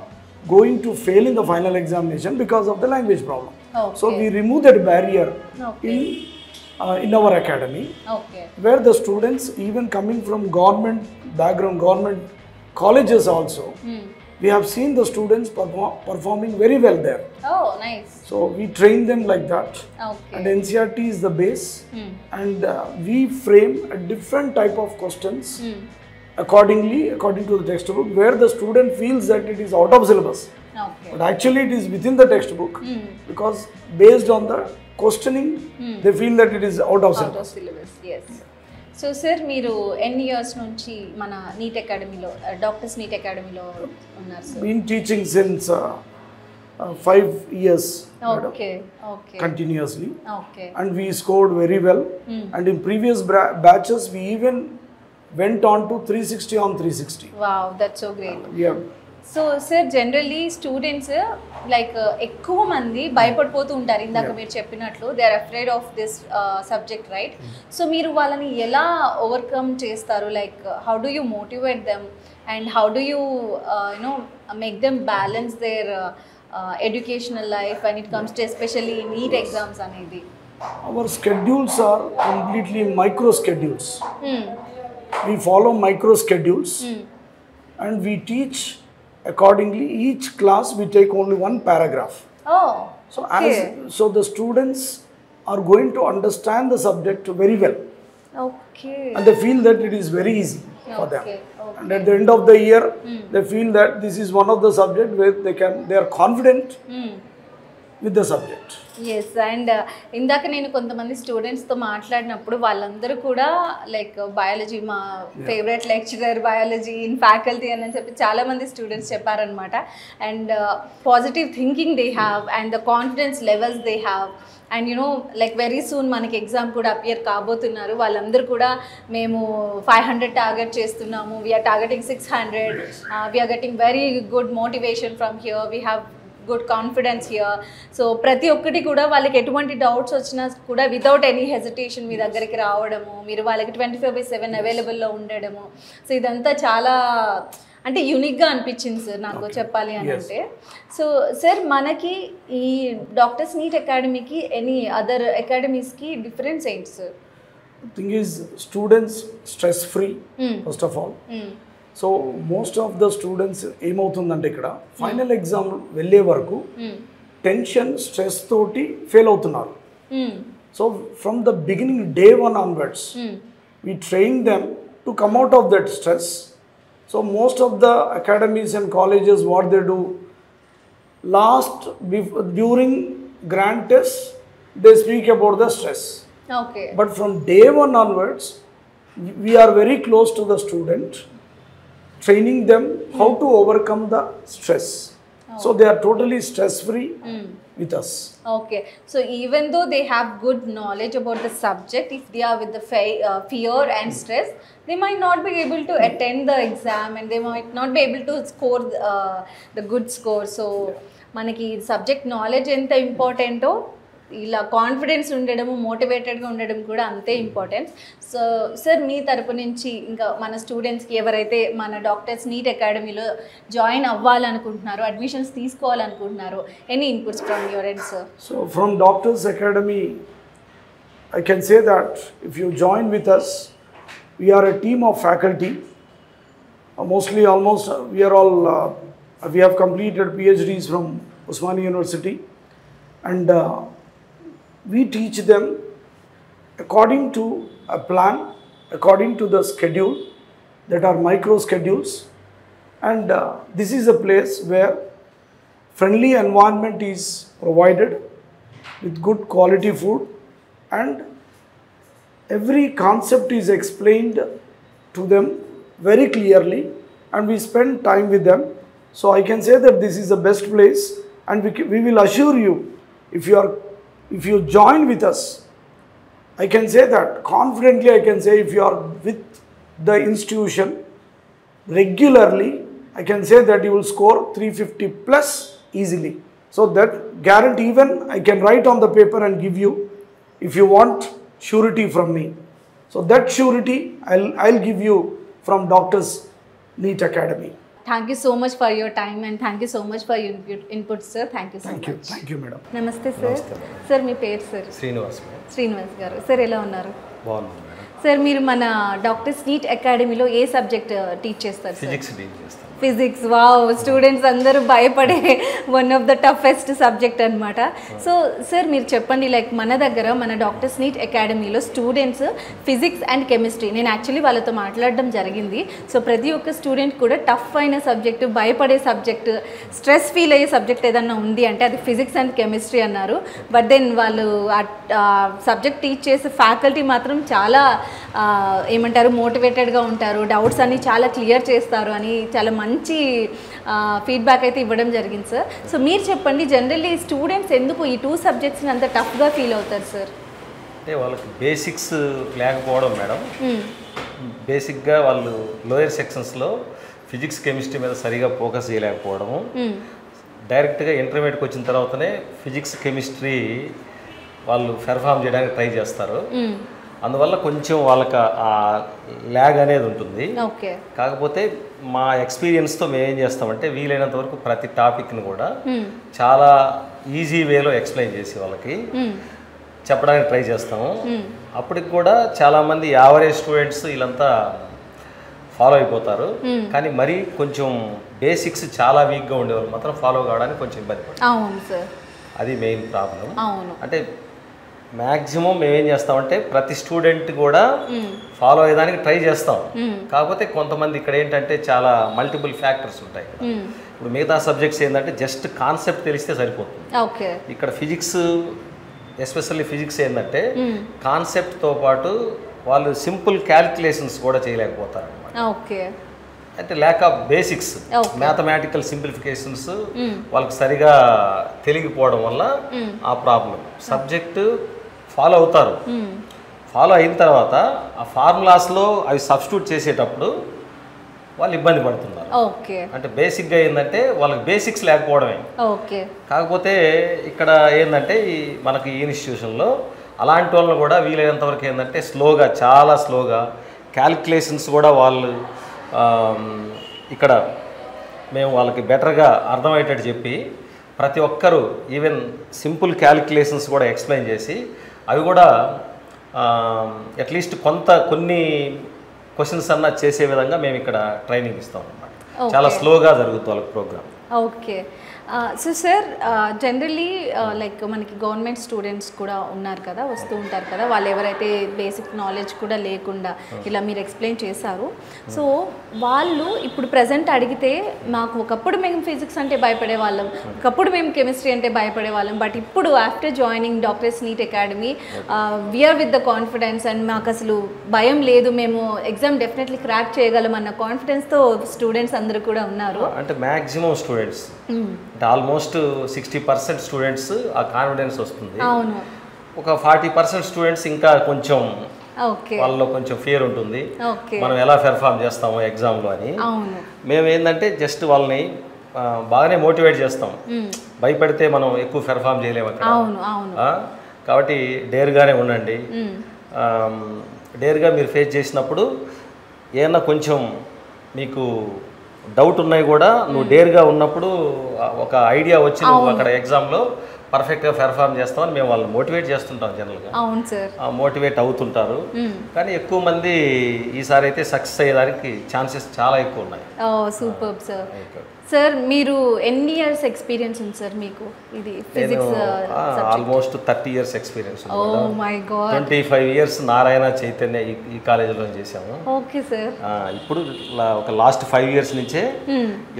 going to fail in the final examination because of the language problem. Okay. So we remove that barrier Okay. in our academy, Okay. where the students even coming from government background, government colleges also, we have seen the students performing very well there. Oh, nice. So we train them like that. Okay. And NCERT is the base, and we frame a different type of questions according to the textbook, where the student feels that it is out of syllabus. But actually it is within the textbook because based on the questioning they feel that it is out of syllabus. Yes. So sir మీరు ఎన్ని years నుంచి మన neat అకాడమీలో doctors NEET అకాడమీలో ఉన్నారు sir? Been teaching since 5 years. Okay. Continuously. Okay. And we scored very well. And in previous batches we even went on to 360 on 360. Wow, that's so great. Yeah. So sir generally students like ఎక్కువ మంది భయపడిపోతూ ఉంటారు, ఇందాక మీరు చెప్పినట్లు they are afraid of this subject, right? So మీరు వాళ్ళని ఎలా ఓవర్కమ్ చేస్తారు? Like how do you motivate them and how do you you know make them balance their educational life and it comes to especially NEET exams అనేది? Our schedules are completely micro schedules. We follow micro schedules and we teach accordingly. Each class we take only one paragraph. Oh, okay. So the students are going to understand the subject very well. Okay. And they feel that it is very easy for them. And at the end of the year they feel that this is one of the subject where they are confident with the subject. Yes. And ఇందాక నేను కొంతమంది స్టూడెంట్స్తో మాట్లాడినప్పుడు వాళ్ళందరూ కూడా like biology మా favourite lecturer biology in faculty అని చెప్పి చాలామంది స్టూడెంట్స్ చెప్పారనమాట. And positive thinking they have and the confidence levels they have and you know like very soon మనకి ఎగ్జామ్ కూడా అపియర్ కాబోతున్నారు. వాళ్ళందరూ కూడా మేము 500 టార్గెట్ చేస్తున్నాము, we are targeting 600, we are getting very good motivation from here, we have good confidence here. So ప్రతి ఒక్కటి కూడా వాళ్ళకి ఎటువంటి డౌట్స్ వచ్చినా కూడా వితౌట్ ఎనీ హెజిటేషన్ మీ దగ్గరికి రావడము, మీరు వాళ్ళకి 24/7 అవైలబుల్లో ఉండడము. సో ఇదంతా చాలా అంటే యూనిక్గా అనిపించింది సార్ నాకు చెప్పాలి అని అంటే. సో సార్ మనకి ఈ డాక్టర్స్ నీట్ అకాడమీకి ఎనీ అదర్ అకాడమీస్కి డిఫరెన్స్ ఏంటి సార్? Thing is students stress free first of all. So most of the students ఏమవుతుందంటే ఇక్కడ ఫైనల్ ఎగ్జామ్ వెళ్ళే వరకు టెన్షన్ స్ట్రెస్ తోటి ఫెయిల్ అవుతున్నారు. So from the beginning day 1 onwards we train them to come out of that stress. So most of the academies and colleges what they do during grand test they speak about the stress. But from day 1 onwards we are very close to the student, training them how to overcome the stress. So they are totally stress free with us. Okay, so even though they have good knowledge about the subject, if they are with the fear and stress, they might not be able to attend the exam and they might not be able to score the good score. So manaki subject knowledge enta importanto ఇలా confidence ఉండడము మోటివేటెడ్గా ఉండడం కూడా అంతే important. So sir మీ తరపు నుంచి ఇంకా మన స్టూడెంట్స్కి ఎవరైతే మన డాక్టర్స్ నీట్ అకాడమీలో జాయిన్ అవ్వాలనుకుంటున్నారో అడ్మిషన్స్ తీసుకోవాలనుకుంటున్నారో any inputs from your end sir? So from doctors academy I can say that if you join with us we are a team of faculty, mostly almost we have completed PhDs from Osmania University, and we teach them according to a plan, according to the schedule that are micro schedules, and this is a place where friendly environment is provided with good quality food, and every concept is explained to them very clearly, and we spend time with them. So I can say that this is the best place, and we will assure you, if you join with us, I can say that confidently, I can say if you are with the institution regularly, I can say that you will score 350 plus easily. So that guarantee even I can write on the paper and give you if you want surety from me. So that surety I'll give you from Doctors NEET Academy. Thank you so much for your time and thank you so much for your input, sir. Thank you so much. Thank you, madam. Namaste, sir. Sir, మీ పేరు sir? Srinivas. Srinivas గారు. Sir ఎలా ఉన్నారు? బాగున్నాను madam. Sir మీరు మన doctors NEET అకాడమీలో ఏ subject teach చేస్తారు? Physics teach చేస్తాను. ఫిజిక్స్. వావ్, స్టూడెంట్స్ అందరూ భయపడే one of the toughest subject అనమాట. సో సార్ మీరు చెప్పండి, లైక్ మన దగ్గర మన డాక్టర్స్ నీట్ అకాడమీలో స్టూడెంట్స్ ఫిజిక్స్ అండ్ కెమిస్ట్రీ, నేను యాక్చువల్లీ వాళ్ళతో మాట్లాడడం జరిగింది. సో ప్రతి ఒక్క స్టూడెంట్ కూడా టఫ్ అయిన సబ్జెక్టు, భయపడే సబ్జెక్టు, స్ట్రెస్ ఫీల్ అయ్యే సబ్జెక్ట్ ఏదన్నా ఉంది అంటే అది ఫిజిక్స్ అండ్ కెమిస్ట్రీ అన్నారు. బట్ దెన్ వాళ్ళు సబ్జెక్ట్ టీచ్ చేసే ఫ్యాకల్టీ మాత్రం చాలా ఏమంటారు మోటివేటెడ్గా ఉంటారు, డౌట్స్ అన్ని చాలా క్లియర్ చేస్తారు అని చాలా మంచి ఫీడ్బ్యాక్ అయితే ఇవ్వడం జరిగింది సార్. సో మీరు చెప్పండి, జనరల్లీ స్టూడెంట్స్ ఎందుకు ఈ 2 సబ్జెక్ట్స్ని అంత టఫ్గా ఫీల్ అవుతారు సార్? అంటే వాళ్ళకి బేసిక్స్ లేకపోవడం మేడం. బేసిక్గా వాళ్ళు లోయర్ సెక్షన్స్లో ఫిజిక్స్ కెమిస్ట్రీ మీద సరిగా ఫోకస్ చేయలేకపోవడము, డైరెక్ట్గా ఇంటర్మీడియట్కి వచ్చిన తర్వాతనే ఫిజిక్స్ కెమిస్ట్రీ వాళ్ళు పెర్ఫామ్ చేయడానికి ట్రై చేస్తారు. అందువల్ల కొంచెం వాళ్ళకి ఆ ల్యాగ్ అనేది ఉంటుంది. కాకపోతే మా ఎక్స్పీరియన్స్తో మేము ఏం చేస్తామంటే వీలైనంత వరకు ప్రతి టాపిక్ని కూడా చాలా ఈజీ వేలో ఎక్స్ప్లెయిన్ చేసి వాళ్ళకి చెప్పడానికి ట్రై చేస్తాము. అప్పటికి కూడా చాలామంది యావరేజ్ స్టూడెంట్స్ వీళ్ళంతా ఫాలో అయిపోతారు. కానీ మరీ కొంచెం బేసిక్స్ చాలా వీక్గా ఉండేవాళ్ళు మాత్రం ఫాలో కావడానికి కొంచెం ఇబ్బంది పడుతుంది. అది మెయిన్ ప్రాబ్లం. అంటే మ్యాక్సిమం మేమేం చేస్తామంటే ప్రతి స్టూడెంట్ కూడా ఫాలో అయ్యేదానికి ట్రై చేస్తాం. కాకపోతే కొంతమంది ఇక్కడ ఏంటంటే చాలా మల్టిపుల్ ఫ్యాక్టర్స్ ఉంటాయి. ఇప్పుడు మిగతా సబ్జెక్ట్స్ ఏంటంటే జస్ట్ కాన్సెప్ట్ తెలిస్తే సరిపోతుంది. ఇక్కడ ఫిజిక్స్, ఎస్పెషల్లీ ఫిజిక్స్ ఏంటంటే కాన్సెప్ట్తో పాటు వాళ్ళు సింపుల్ క్యాలిక్యులేషన్స్ కూడా చేయలేకపోతారు అన్నమాట. అంటే lack of basics, mathematical simplifications వాళ్ళకి సరిగా తెలియకపోవడం వల్ల ఆ ప్రాబ్లం. సబ్జెక్టు ఫాలో అవుతారు, ఫాలో అయిన తర్వాత ఆ ఫార్ములాస్లో అవి సబ్స్టిట్యూట్ చేసేటప్పుడు వాళ్ళు ఇబ్బంది పడుతున్నారు. అంటే బేసిక్గా ఏంటంటే వాళ్ళకి బేసిక్స్ లేకపోవడమే. కాకపోతే ఇక్కడ ఏంటంటే మనకి ఈ ఇన్స్టిట్యూషన్లో అలాంటి వాళ్ళని కూడా వీలైనంత వరకు ఏంటంటే స్లోగా, చాలా స్లోగా క్యాలిక్యులేషన్స్ కూడా వాళ్ళు ఇక్కడ మేము వాళ్ళకి బెటర్గా అర్థమయ్యేటట్టు చెప్పి ప్రతి ఒక్కరూ ఈవెన్ సింపుల్ క్యాలిక్యులేషన్స్ కూడా ఎక్స్ప్లెయిన్ చేసి అవి కూడా అట్లీస్ట్ కొన్ని క్వశ్చన్స్ అన్నా చేసే విధంగా మేము ఇక్కడ ట్రైనింగ్ ఇస్తాం అన్నమాట. చాలా స్లోగా జరుగుతుంది వాళ్ళకి program. Okay. So sir generally like మనకి గవర్నమెంట్ స్టూడెంట్స్ కూడా ఉన్నారు కదా, వస్తూ ఉంటారు కదా, వాళ్ళు ఎవరైతే బేసిక్ నాలెడ్జ్ కూడా లేకుండా ఇలా మీరు ఎక్స్ప్లెయిన్ చేశారు. సో వాళ్ళు ఇప్పుడు ప్రజెంట్ అడిగితే మాకు ఒకప్పుడు మేము ఫిజిక్స్ అంటే భయపడే వాళ్ళం, ఒకప్పుడు మేము కెమిస్ట్రీ అంటే భయపడే వాళ్ళం, బట్ ఇప్పుడు after joining doctors NEET academy we are with the confidence and మాకు అసలు భయం లేదు, మేము ఎగ్జామ్ డెఫినెట్లీ క్రాక్ చేయగలం అన్న కాన్ఫిడెన్స్తో స్టూడెంట్స్ అందరూ కూడా ఉన్నారు. అంటే మ్యాక్సిమం స్టూడెంట్స్ అంటే ఆల్మోస్ట్ 60% స్టూడెంట్స్ ఆ కాన్ఫిడెన్స్ వస్తుంది. ఒక 40% స్టూడెంట్స్ ఇంకా కొంచెం వాళ్ళలో కొంచెం ఫియర్ ఉంటుంది, మనం ఎలా పెర్ఫామ్ చేస్తాము ఎగ్జామ్లో అని. మేము ఏంటంటే జస్ట్ వాళ్ళని బాగానే మోటివేట్ చేస్తాం, భయపడితే మనం ఎక్కువ పెర్ఫామ్ చేయలేము అక్కడ. కాబట్టి డేర్గానే ఉండండి, డేర్గా మీరు ఫేస్ చేసినప్పుడు ఏమన్నా కొంచెం మీకు డౌట్ ఉన్నాయి కూడా నువ్వు డేర్గా ఉన్నప్పుడు ఒక ఐడియా వచ్చి నువ్వు అక్కడ ఎగ్జామ్లో పర్ఫెక్ట్గా పెర్ఫామ్ చేస్తామని మేము వాళ్ళని మోటివేట్ చేస్తుంటాం. జనరల్గా మోటివేట్ అవుతుంటారు. కానీ ఎక్కువ మంది ఈసారి అయితే సక్సెస్ అయ్యేదానికి ఛాన్సెస్ చాలా ఎక్కువ ఉన్నాయి. Super sir. సార్ మీరు ఎన్ని ఇయర్స్ ఎక్స్పీరియన్స్ ఉంది సార్ మీకు ఇది physics? Almost 30 years experience. Oh my god. 25 years Narayana Chaitanya ఈ కాలేజీలో చేసాము. Okay sir. ఇప్పుడు ఒక లాస్ట్ 5 years నుంచే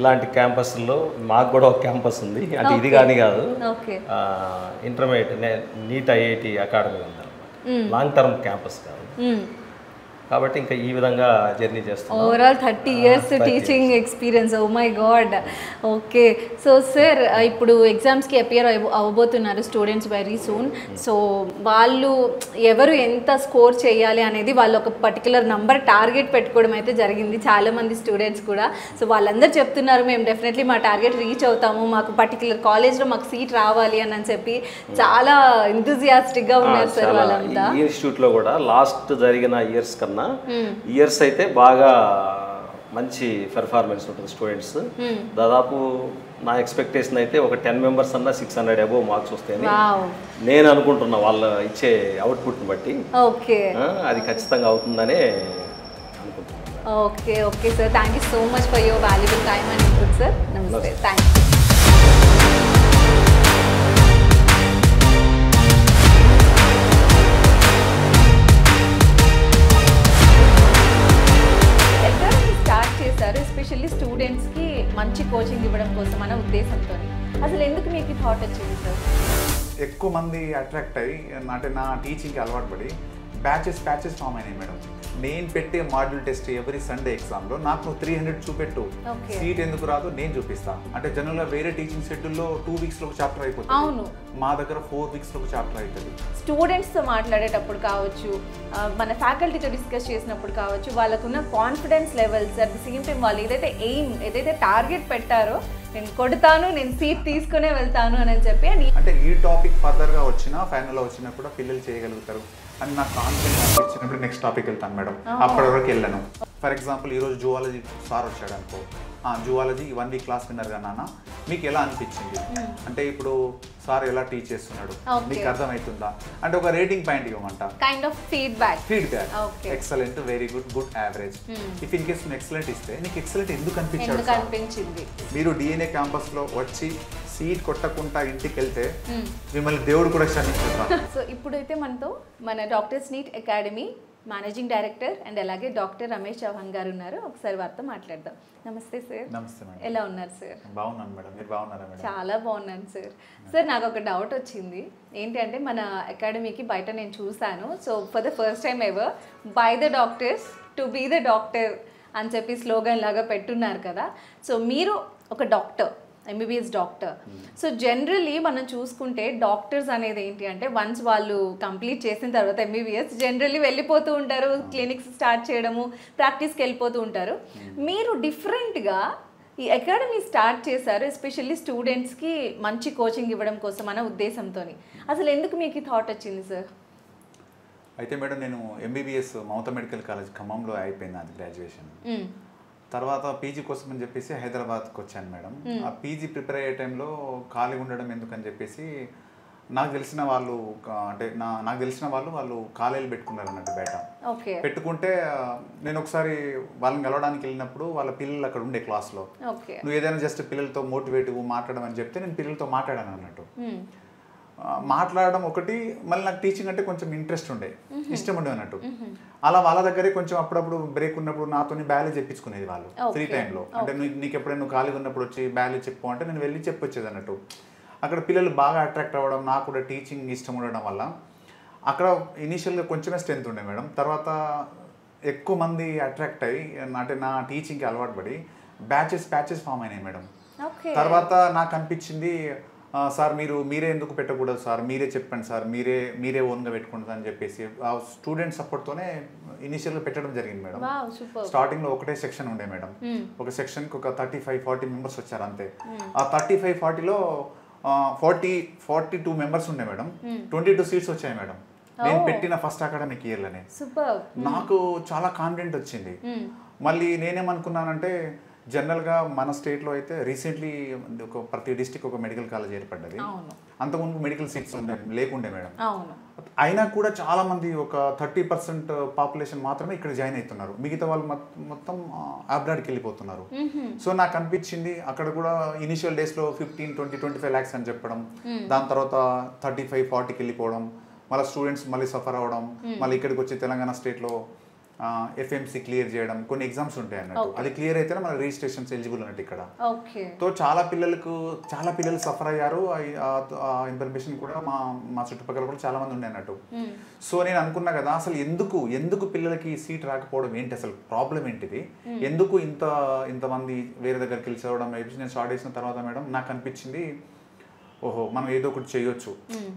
ఇలాంటి క్యాంపస్లో మాకు కూడా ఒక క్యాంపస్ ఉంది. అంటే ఇది కానీ కాదు, ఇంటర్మీడియట్ నీట్ ఐఐటి అకాడమీ ఉందన్నమాట, లాంగ్ టర్మ్ క్యాంపస్ కాదు. కాబట్టి ఇంకా ఈ విధంగా జర్నీ చేస్తాం. Overall 30 years teaching experience. Oh my God. Okay. So sir ఇప్పుడు ఎగ్జామ్స్కి అపియర్ అవ్వబోతున్నారు స్టూడెంట్స్ వెరీ సూన్. సో వాళ్ళు ఎవరు ఎంత స్కోర్ చేయాలి అనేది వాళ్ళు ఒక పర్టికులర్ నంబర్ టార్గెట్ పెట్టుకోవడం అయితే జరిగింది చాలామంది స్టూడెంట్స్ కూడా. సో వాళ్ళందరూ చెప్తున్నారు మేము డెఫినెట్లీ మా టార్గెట్ రీచ్ అవుతాము, మాకు పర్టికులర్ కాలేజ్లో మాకు సీట్ రావాలి అని చెప్పి చాలా ఎంతూజియాస్టిక్గా ఉన్నారు సార్ వాళ్ళంతా. ఈ ఇన్స్టిట్యూట్లో కూడా లాస్ట్ జరిగిన ఇయర్స్ కన్నా ఇయర్స్ అయితే బాగా మంచి పెర్ఫార్మెన్స్ ఉంటుంది స్టూడెంట్స్. దాదాపు నా ఎక్స్పెక్టేషన్ అయితే ఒక 10 మెంబర్స్ అన్న 600 అబోవ్ మార్క్స్ వస్తాయని నేను అనుకుంటున్నా వాళ్ళ ఇచ్చే అవుట్పుట్ని బట్టి. ఓకే, అది ఖచ్చితంగా అవుతుందనే అనుకుంటున్నాను. Okay okay sir, thank you so much for your valuable time and input sir. నమస్తే, థ్యాంక్ యూ. ఎస్పెషల్లీ స్టూడెంట్స్కి మంచి కోచింగ్ ఇవ్వడం కోసం అనే ఉద్దేశంతో అసలు ఎందుకు మీకు థాట్ వచ్చింది సార్? ఎక్కువ మంది అట్రాక్ట్ అయ్యి అంటే నా టీచింగ్కి అలవాటు పడి బ్యాచెస్ ఫామ్ అయినాయి మేడం. నేను పెట్టే మాడ్యూల్ టెస్ట్ ఎవ్రీ సండే ఎగ్జామ్లో నాకు నువ్వు 300 చూపెట్టు, సీట్ ఎందుకు రాదు నేను చూపిస్తా. అంటే జనరల్గా వేరే టీచింగ్ షెడ్యూల్లో 2 వీక్స్లో ఒక చాప్టర్ అయిపోతుంది. అవును, మా దగ్గర 4 వీక్స్లో ఒక చాప్టర్ అవుతుంది. స్టూడెంట్స్తో మాట్లాడేటప్పుడు కావచ్చు, మన ఫ్యాకల్టీతో డిస్కస్ చేసినప్పుడు కావచ్చు, వాళ్ళకున్న confidence levels, at the same time వాళ్ళు ఏదైతే టార్గెట్ పెట్టారో నేను కొడతాను, నేను సీట్ తీసుకునే వెళ్తాను అని చెప్పి అంటే ఈ టాపిక్ ఫర్దర్గా వచ్చినా ఫైనల్లో వచ్చినా కూడా పిల్లలు చేయగలుగుతారు అని నాకు కాన్ఫిడెన్స్ అనిపించినప్పుడు నెక్స్ట్ టాపిక్ వెళ్తాను మేడం. అప్పటి వరకు వెళ్ళాను. ఫర్ ఎగ్జాంపుల్ ఈరోజు జువాలజీ సార్ వచ్చాడు అనుకో, జువాలజీ 1 వీక్ క్లాస్ విన్నర్గా నాన్న మీకు ఎలా అనిపించింది అంటే ఇప్పుడు సార్ ఎలా టీచ్ చేస్తున్నాడు మీకు అర్థమవుతుందా అంటే ఒక రేటింగ్ పాయింట్ ఇవ్వమంట. Kind of feedback. Excellent, very good, good, average. If in case excellent ఇస్తే నీకు ఎక్సలెంట్ ఎందుకు అనిపించింది? మీరు డిఎన్ఏ క్యాంపస్లో వచ్చి సీట్ కొట్టకుండా ఇంటికి వెళ్తే మిమ్మల్ని దేవుడు కూడా క్షమించుకుంటారు. సో ఇప్పుడైతే మనతో మన doctors NEET academy managing director and అలాగే డాక్టర్ రమేష్ చౌహాన్ గారు ఉన్నారు. ఒకసారి వారితో మాట్లాడదాం. నమస్తే సార్. నమస్తే మేడం. ఎలా ఉన్నారు సార్? బాగున్నాను మేడం, మీరు బాగున్నారా మేడం? చాలా బాగున్నాను సార్. సార్ నాకు ఒక డౌట్ వచ్చింది. ఏంటి అంటే మన అకాడమీకి బయట నేను చూశాను. So for the first time ever by the doctors to be the doctor అని చెప్పి స్లోగన్ లాగా పెట్టున్నారు కదా. సో మీరు ఒక doctor, MBBS doctor. So generally మనం చూసుకుంటే డాక్టర్స్ అనేది ఏంటి అంటే వన్స్ వాళ్ళు కంప్లీట్ చేసిన తర్వాత ఎంబీబీఎస్ జనరల్లీ వెళ్ళిపోతూ ఉంటారు, క్లినిక్స్ స్టార్ట్ చేయడము, ప్రాక్టీస్కి వెళ్ళిపోతూ ఉంటారు. మీరు డిఫరెంట్గా ఈ అకాడమీ స్టార్ట్ చేశారు, ఎస్పెషల్లీ స్టూడెంట్స్కి మంచి కోచింగ్ ఇవ్వడం కోసం అనే ఉద్దేశంతో. అసలు ఎందుకు మీకు ఈ థాట్ వచ్చింది సార్? అయితే మేడం నేను ఎంబీబీఎస్ మమతా మెడికల్ కాలేజ్ ఖమ్మంలో అయిపోయింది అది గ్రాడ్యుయేషన్. తర్వాత పీజీ కోసం అని చెప్పేసి హైదరాబాద్కి వచ్చాను మేడం. ఆ పీజీ ప్రిపేర్ అయ్యే టైంలో ఖాళీ ఉండడం ఎందుకని చెప్పేసి నాకు తెలిసిన వాళ్ళు అంటే నాకు తెలిసిన వాళ్ళు కాలేజీలు పెట్టుకున్నారు అన్నట్టు బయట. పెట్టుకుంటే నేను ఒకసారి వాళ్ళని కలవడానికి వెళ్ళినప్పుడు వాళ్ళ పిల్లలు అక్కడ ఉండే క్లాస్లో నువ్వు ఏదైనా జస్ట్ పిల్లలతో మోటివేటివ్ మాట్లాడమని చెప్తే నేను పిల్లలతో మాట్లాడాను అన్నట్టు. మాట్లాడడం ఒకటి, మళ్ళీ నాకు టీచింగ్ అంటే కొంచెం ఇంట్రెస్ట్ ఉండే, ఇష్టం ఉండే అన్నట్టు. అలా వాళ్ళ దగ్గరే కొంచెం అప్పుడప్పుడు బ్రేక్ ఉన్నప్పుడు నాతో బయాలజీ చెప్పించుకునేది వాళ్ళు ఫ్రీ టైంలో. అంటే నీకు ఎప్పుడైనా నువ్వు ఖాళీగా ఉన్నప్పుడు వచ్చి బయాలజీ చెప్పు అంటే నేను వెళ్ళి చెప్పొచ్చేది అన్నట్టు. అక్కడ పిల్లలు బాగా అట్రాక్ట్ అవ్వడం, నాకు కూడా టీచింగ్ ఇష్టం ఉండడం వల్ల అక్కడ ఇనీషియల్గా కొంచెమే స్ట్రెంత్ ఉండే మేడం. తర్వాత ఎక్కువ మంది అట్రాక్ట్ అయ్యి అంటే నా టీచింగ్కి అలవాటు పడి బ్యాచెస్ ఫామ్ అయినాయి మేడం. తర్వాత నాకు అనిపించింది సార్ మీరే ఎందుకు పెట్టకూడదు సార్, మీరే చెప్పండి సార్, మీరే ఓన్గా పెట్టుకుంటుంది అని చెప్పేసి ఆ స్టూడెంట్ సపోర్ట్తోనే ఇనిషియల్గా పెట్టడం జరిగింది మేడం. స్టార్టింగ్లో ఒకటే సెక్షన్ ఉండే మేడం. ఒక సెక్షన్కి ఒక 35-40 మెంబర్స్ వచ్చారు అంతే. ఆ 35-40లో 42 మెంబర్స్ ఉండే మేడం. 22 సీట్స్ వచ్చాయి మేడం నేను పెట్టిన ఫస్ట్ అకాడమిక్ ఇయర్లోనే. నాకు చాలా కాన్ఫిడెంట్ వచ్చింది. మళ్ళీ నేనేమనుకున్నానంటే జనరల్గా మన స్టేట్లో అయితే రీసెంట్లీ ప్రతి డిస్టిక్ ఒక మెడికల్ కాలేజ్ ఏర్పడ్డది. అంతకుముందు మెడికల్ సీట్స్ లేకుండే మేడం. అయినా కూడా చాలా మంది ఒక 30% పాపులేషన్ మాత్రమే ఇక్కడ జాయిన్ అవుతున్నారు, మిగతా వాళ్ళు మొత్తం అబ్రాడ్కి వెళ్ళిపోతున్నారు. సో నాకు అనిపించింది అక్కడ కూడా ఇనిషియల్ డేస్లో 15-20-25 lakhs అని చెప్పడం, దాని తర్వాత 35-40కి వెళ్ళిపోవడం, మళ్ళీ స్టూడెంట్స్ మళ్ళీ సఫర్ అవ్వడం, మళ్ళీ ఇక్కడికి వచ్చి తెలంగాణ స్టేట్లో ఎఫ్ఎంసీ క్లియర్ చేయడం, కొన్ని ఎగ్జామ్స్ ఉంటాయి అన్నట్టు. అది క్లియర్ అయితేనే మన రిజిస్ట్రేషన్స్ ఎలిజిబుల్ అన్నట్టు ఇక్కడ. సో చాలా పిల్లలు సఫర్ అయ్యారు. ఆ ఇన్ఫర్మేషన్ కూడా మా చుట్టుపక్కల కూడా చాలా మంది ఉండే అన్నట్టు. సో నేను అనుకున్నా కదా అసలు ఎందుకు పిల్లలకి సీట్ రాకపోవడం ఏంటి, అసలు ప్రాబ్లం ఏంటిది, ఎందుకు ఇంతమంది వేరే దగ్గరికి వెళ్ళి చదవడం. నేను స్టార్ట్ చేసిన తర్వాత మేడం నాకు అనిపించింది ఓహో మనం ఏదో ఒకటి చేయొచ్చు,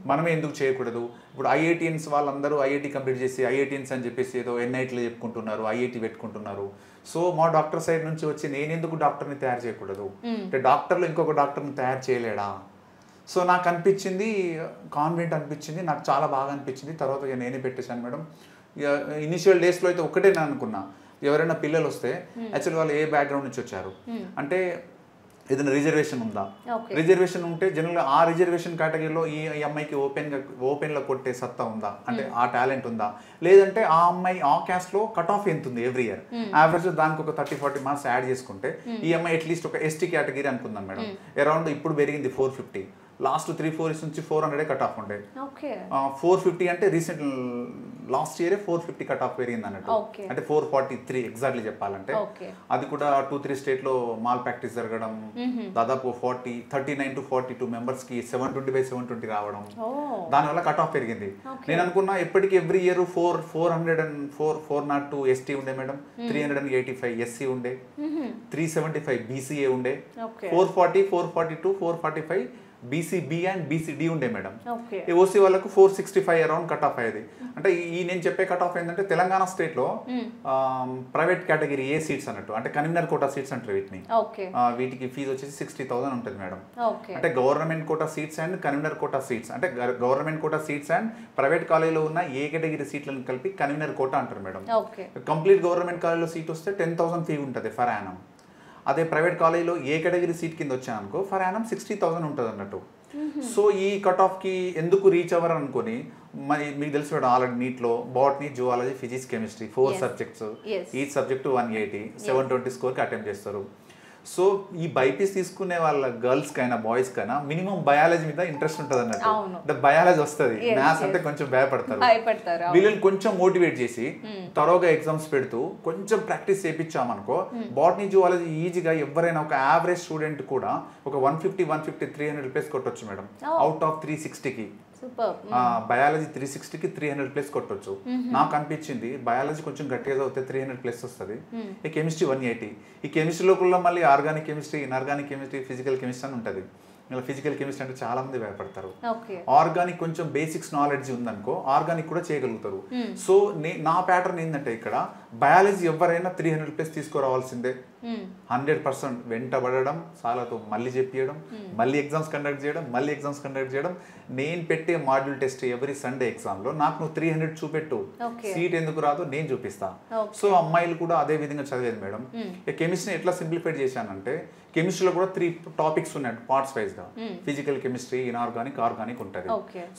మనమే ఎందుకు చేయకూడదు. ఇప్పుడు ఐఐటిఎన్స్ వాళ్ళందరూ ఐఐటి కంప్లీట్ చేసి ఐఐటిఎన్స్ అని చెప్పేసి ఏదో ఎన్ఐటీలో చెప్పుకుంటున్నారు, ఐఐటి పెట్టుకుంటున్నారు. సో మా డాక్టర్ సైడ్ నుంచి వచ్చి నేనెందుకు డాక్టర్ని తయారు చేయకూడదు, అంటే డాక్టర్లు ఇంకొక డాక్టర్ని తయారు చేయలేడా. సో నాకు అనిపించింది, కాన్ఫిడెంట్ అనిపించింది, నాకు చాలా బాగా అనిపించింది. తర్వాత నేనే పెట్టేశాను మేడం. ఇనిషియల్ డేస్లో అయితే ఒకటే నేను అనుకున్నా, ఎవరైనా పిల్లలు వస్తే యాక్చువల్లీ వాళ్ళు ఏ బ్యాక్గ్రౌండ్ నుంచి వచ్చారు అంటే ఏదైనా రిజర్వేషన్ ఉందా, రిజర్వేషన్ ఉంటే జనరల్గా ఆ రిజర్వేషన్ కేటగిరీలో ఈ అమ్మాయికి ఓపెన్లో కొట్టే సత్తా ఉందా, అంటే ఆ టాలెంట్ ఉందా, లేదంటే ఆ అమ్మాయి ఆ క్యాస్ట్లో కట్ ఆఫ్ ఎంత ఉంది ఎవ్రీ ఇయర్, యావరేజ్ దానికి ఒక 30-40 మార్క్స్ యాడ్ చేసుకుంటే ఈ అమ్మాయి అట్లీస్ట్ ఒక ఎస్టీ కేటగిరీ అనుకుందాం మేడం, అరౌండ్ ఇప్పుడు పెరిగింది 450, లాస్ట్ 3-4 ఇయర్స్ నుంచి 400 కట్ ఆఫ్ ఉండే, 450 అంటే రీసెంట్ లాస్ట్ ఇయరే 450 కట్ ఆఫ్ పెరిగింది అన్నట్టు, అంటే 443 ఎగ్జాక్ట్లీ చెప్పాలంటే. అది కూడా 2-3 స్టేట్లో మాల్ ప్రాక్టీస్ జరగడం, దాదాపు 39 to 42 మెంబర్స్కి 720/720 రావడం, దానివల్ల కట్ ఆఫ్ పెరిగింది. నేను అనుకున్నా ఎప్పటికీ ఎవ్రీ ఇయర్ 402 ఎస్టీ ఉండే మేడం, 385 ఎస్సీ ఉండే, 375 బీసీఏ ఉండే, 440, 442, 445 బీసీబీ అండ్ బీసీడీ ఉండే మేడం. ఈ ఓసీ వాళ్ళకు 465 అరౌండ్ కట్ ఆఫ్ అయ్యేది. అంటే ఈ నేను చెప్పే కట్ ఆఫ్ ఏంటంటే తెలంగాణ స్టేట్లో ప్రైవేట్ కేటగిరీ ఏ సీట్స్ అన్నట్టు, అంటే కన్వీనర్ కోటా సీట్స్ అంటారు వీటిని. వీటికి ఫీజు వచ్చేసి 60,000 ఉంటుంది మేడం. అంటే government quota seats and convener quota seats, అంటే government quota seats and private కాలేజీలో ఉన్న ఏ కేటగిరీ సీట్లను కలిపి కన్వీనర్ కోటా అంటారు మేడం. కంప్లీట్ గవర్నమెంట్ కాలేజీలో సీట్ వస్తే 10,000 ఫీ ఉంటుంది ఫర్ యానం. అదే ప్రైవేట్ కాలేజీలో ఏ కేటగిరీ సీట్ కింద వచ్చానుకో ఫర్ యానం 60,000 ఉంటుంది అన్నట్టు. సో ఈ కట్ ఆఫ్కి ఎందుకు రీచ్ అవ్వరు అనుకొని, మరి మీకు తెలిసి మేడం ఆల్రెడీ నీట్లో botany, zoology, physics, chemistry 4 subjects, ఈ సబ్జెక్ట్ 180, 720 స్కోర్కి అటెంప్ట్ చేస్తారు. సో ఈ బైపీస్ తీసుకునే వాళ్ళ గర్ల్స్ కైనా బాయ్స్ కైనా మినిమం బయాలజీ మీద ఇంట్రెస్ట్ ఉంటుంది అన్నట్టు, అంటే బయాలజీ వస్తుంది, మ్యాథ్స్ అంటే కొంచెం భయపడతారు. వీళ్ళని కొంచెం మోటివేట్ చేసి తరోగా ఎగ్జామ్స్ పెడుతూ కొంచెం ప్రాక్టీస్ చేయించామనుకో, బాటనీ, జువాలజీ ఈజీగా ఎవరైనా ఒక యావరేజ్ స్టూడెంట్ కూడా ఒక 150, 300 ప్లస్ కొట్టొచ్చు మేడం, అవుట్ ఆఫ్ 360కి. బయాలజీ 360కి 300 ప్లస్ కొట్టొచ్చు. నాకు అనిపించింది బయాలజీ కొంచెం గట్టిగా చదివితే 300 ప్లస్ వస్తుంది. ఈ కెమిస్ట్రీ 180, ఈ కెమిస్ట్రీలో కూడా మళ్ళీ organic chemistry, inorganic chemistry, physical chemistry అని ఉంటుంది. ఇలా ఫిజికల్ కెమిస్ట్రీ అంటే చాలా మంది భయపడతారు. ఆర్గానిక్ కొంచెం బేసిక్స్ నాలెడ్జ్ ఉందనుకో ఆర్గానిక్ కూడా చేయగలుగుతారు. సో నా ప్యాటర్న్ ఏంటంటే ఇక్కడ బయాలజీ ఎవరైనా 300 ప్లస్ తీసుకురావాల్సిందే, 100% వెంటబడడం, సార్లతో మళ్ళీ చెప్పియడం, మళ్ళీ ఎగ్జామ్స్ కండక్ట్ చేయడం. నేను పెట్టే మాడ్యూల్ టెస్ట్ ఎవ్రీ సండే ఎగ్జామ్లో నాకు నువ్వు 300 చూపెట్టు, సీట్ ఎందుకు రాదు నేను చూపిస్తా. సో అమ్మాయిలు కూడా అదే విధంగా చదివేది మేడం. కెమిస్ట్రీ ఎట్లా సింప్లిఫైడ్ చేశానంటే, కెమిస్ట్రీలో కూడా 3 టాపిక్స్ ఉన్నాయి పార్ట్స్ వైజ్గా, ఫిజికల్ కెమిస్ట్రీ, ఇన్ఆర్గానిక్, ఆర్గానిక్ ఉంటుంది.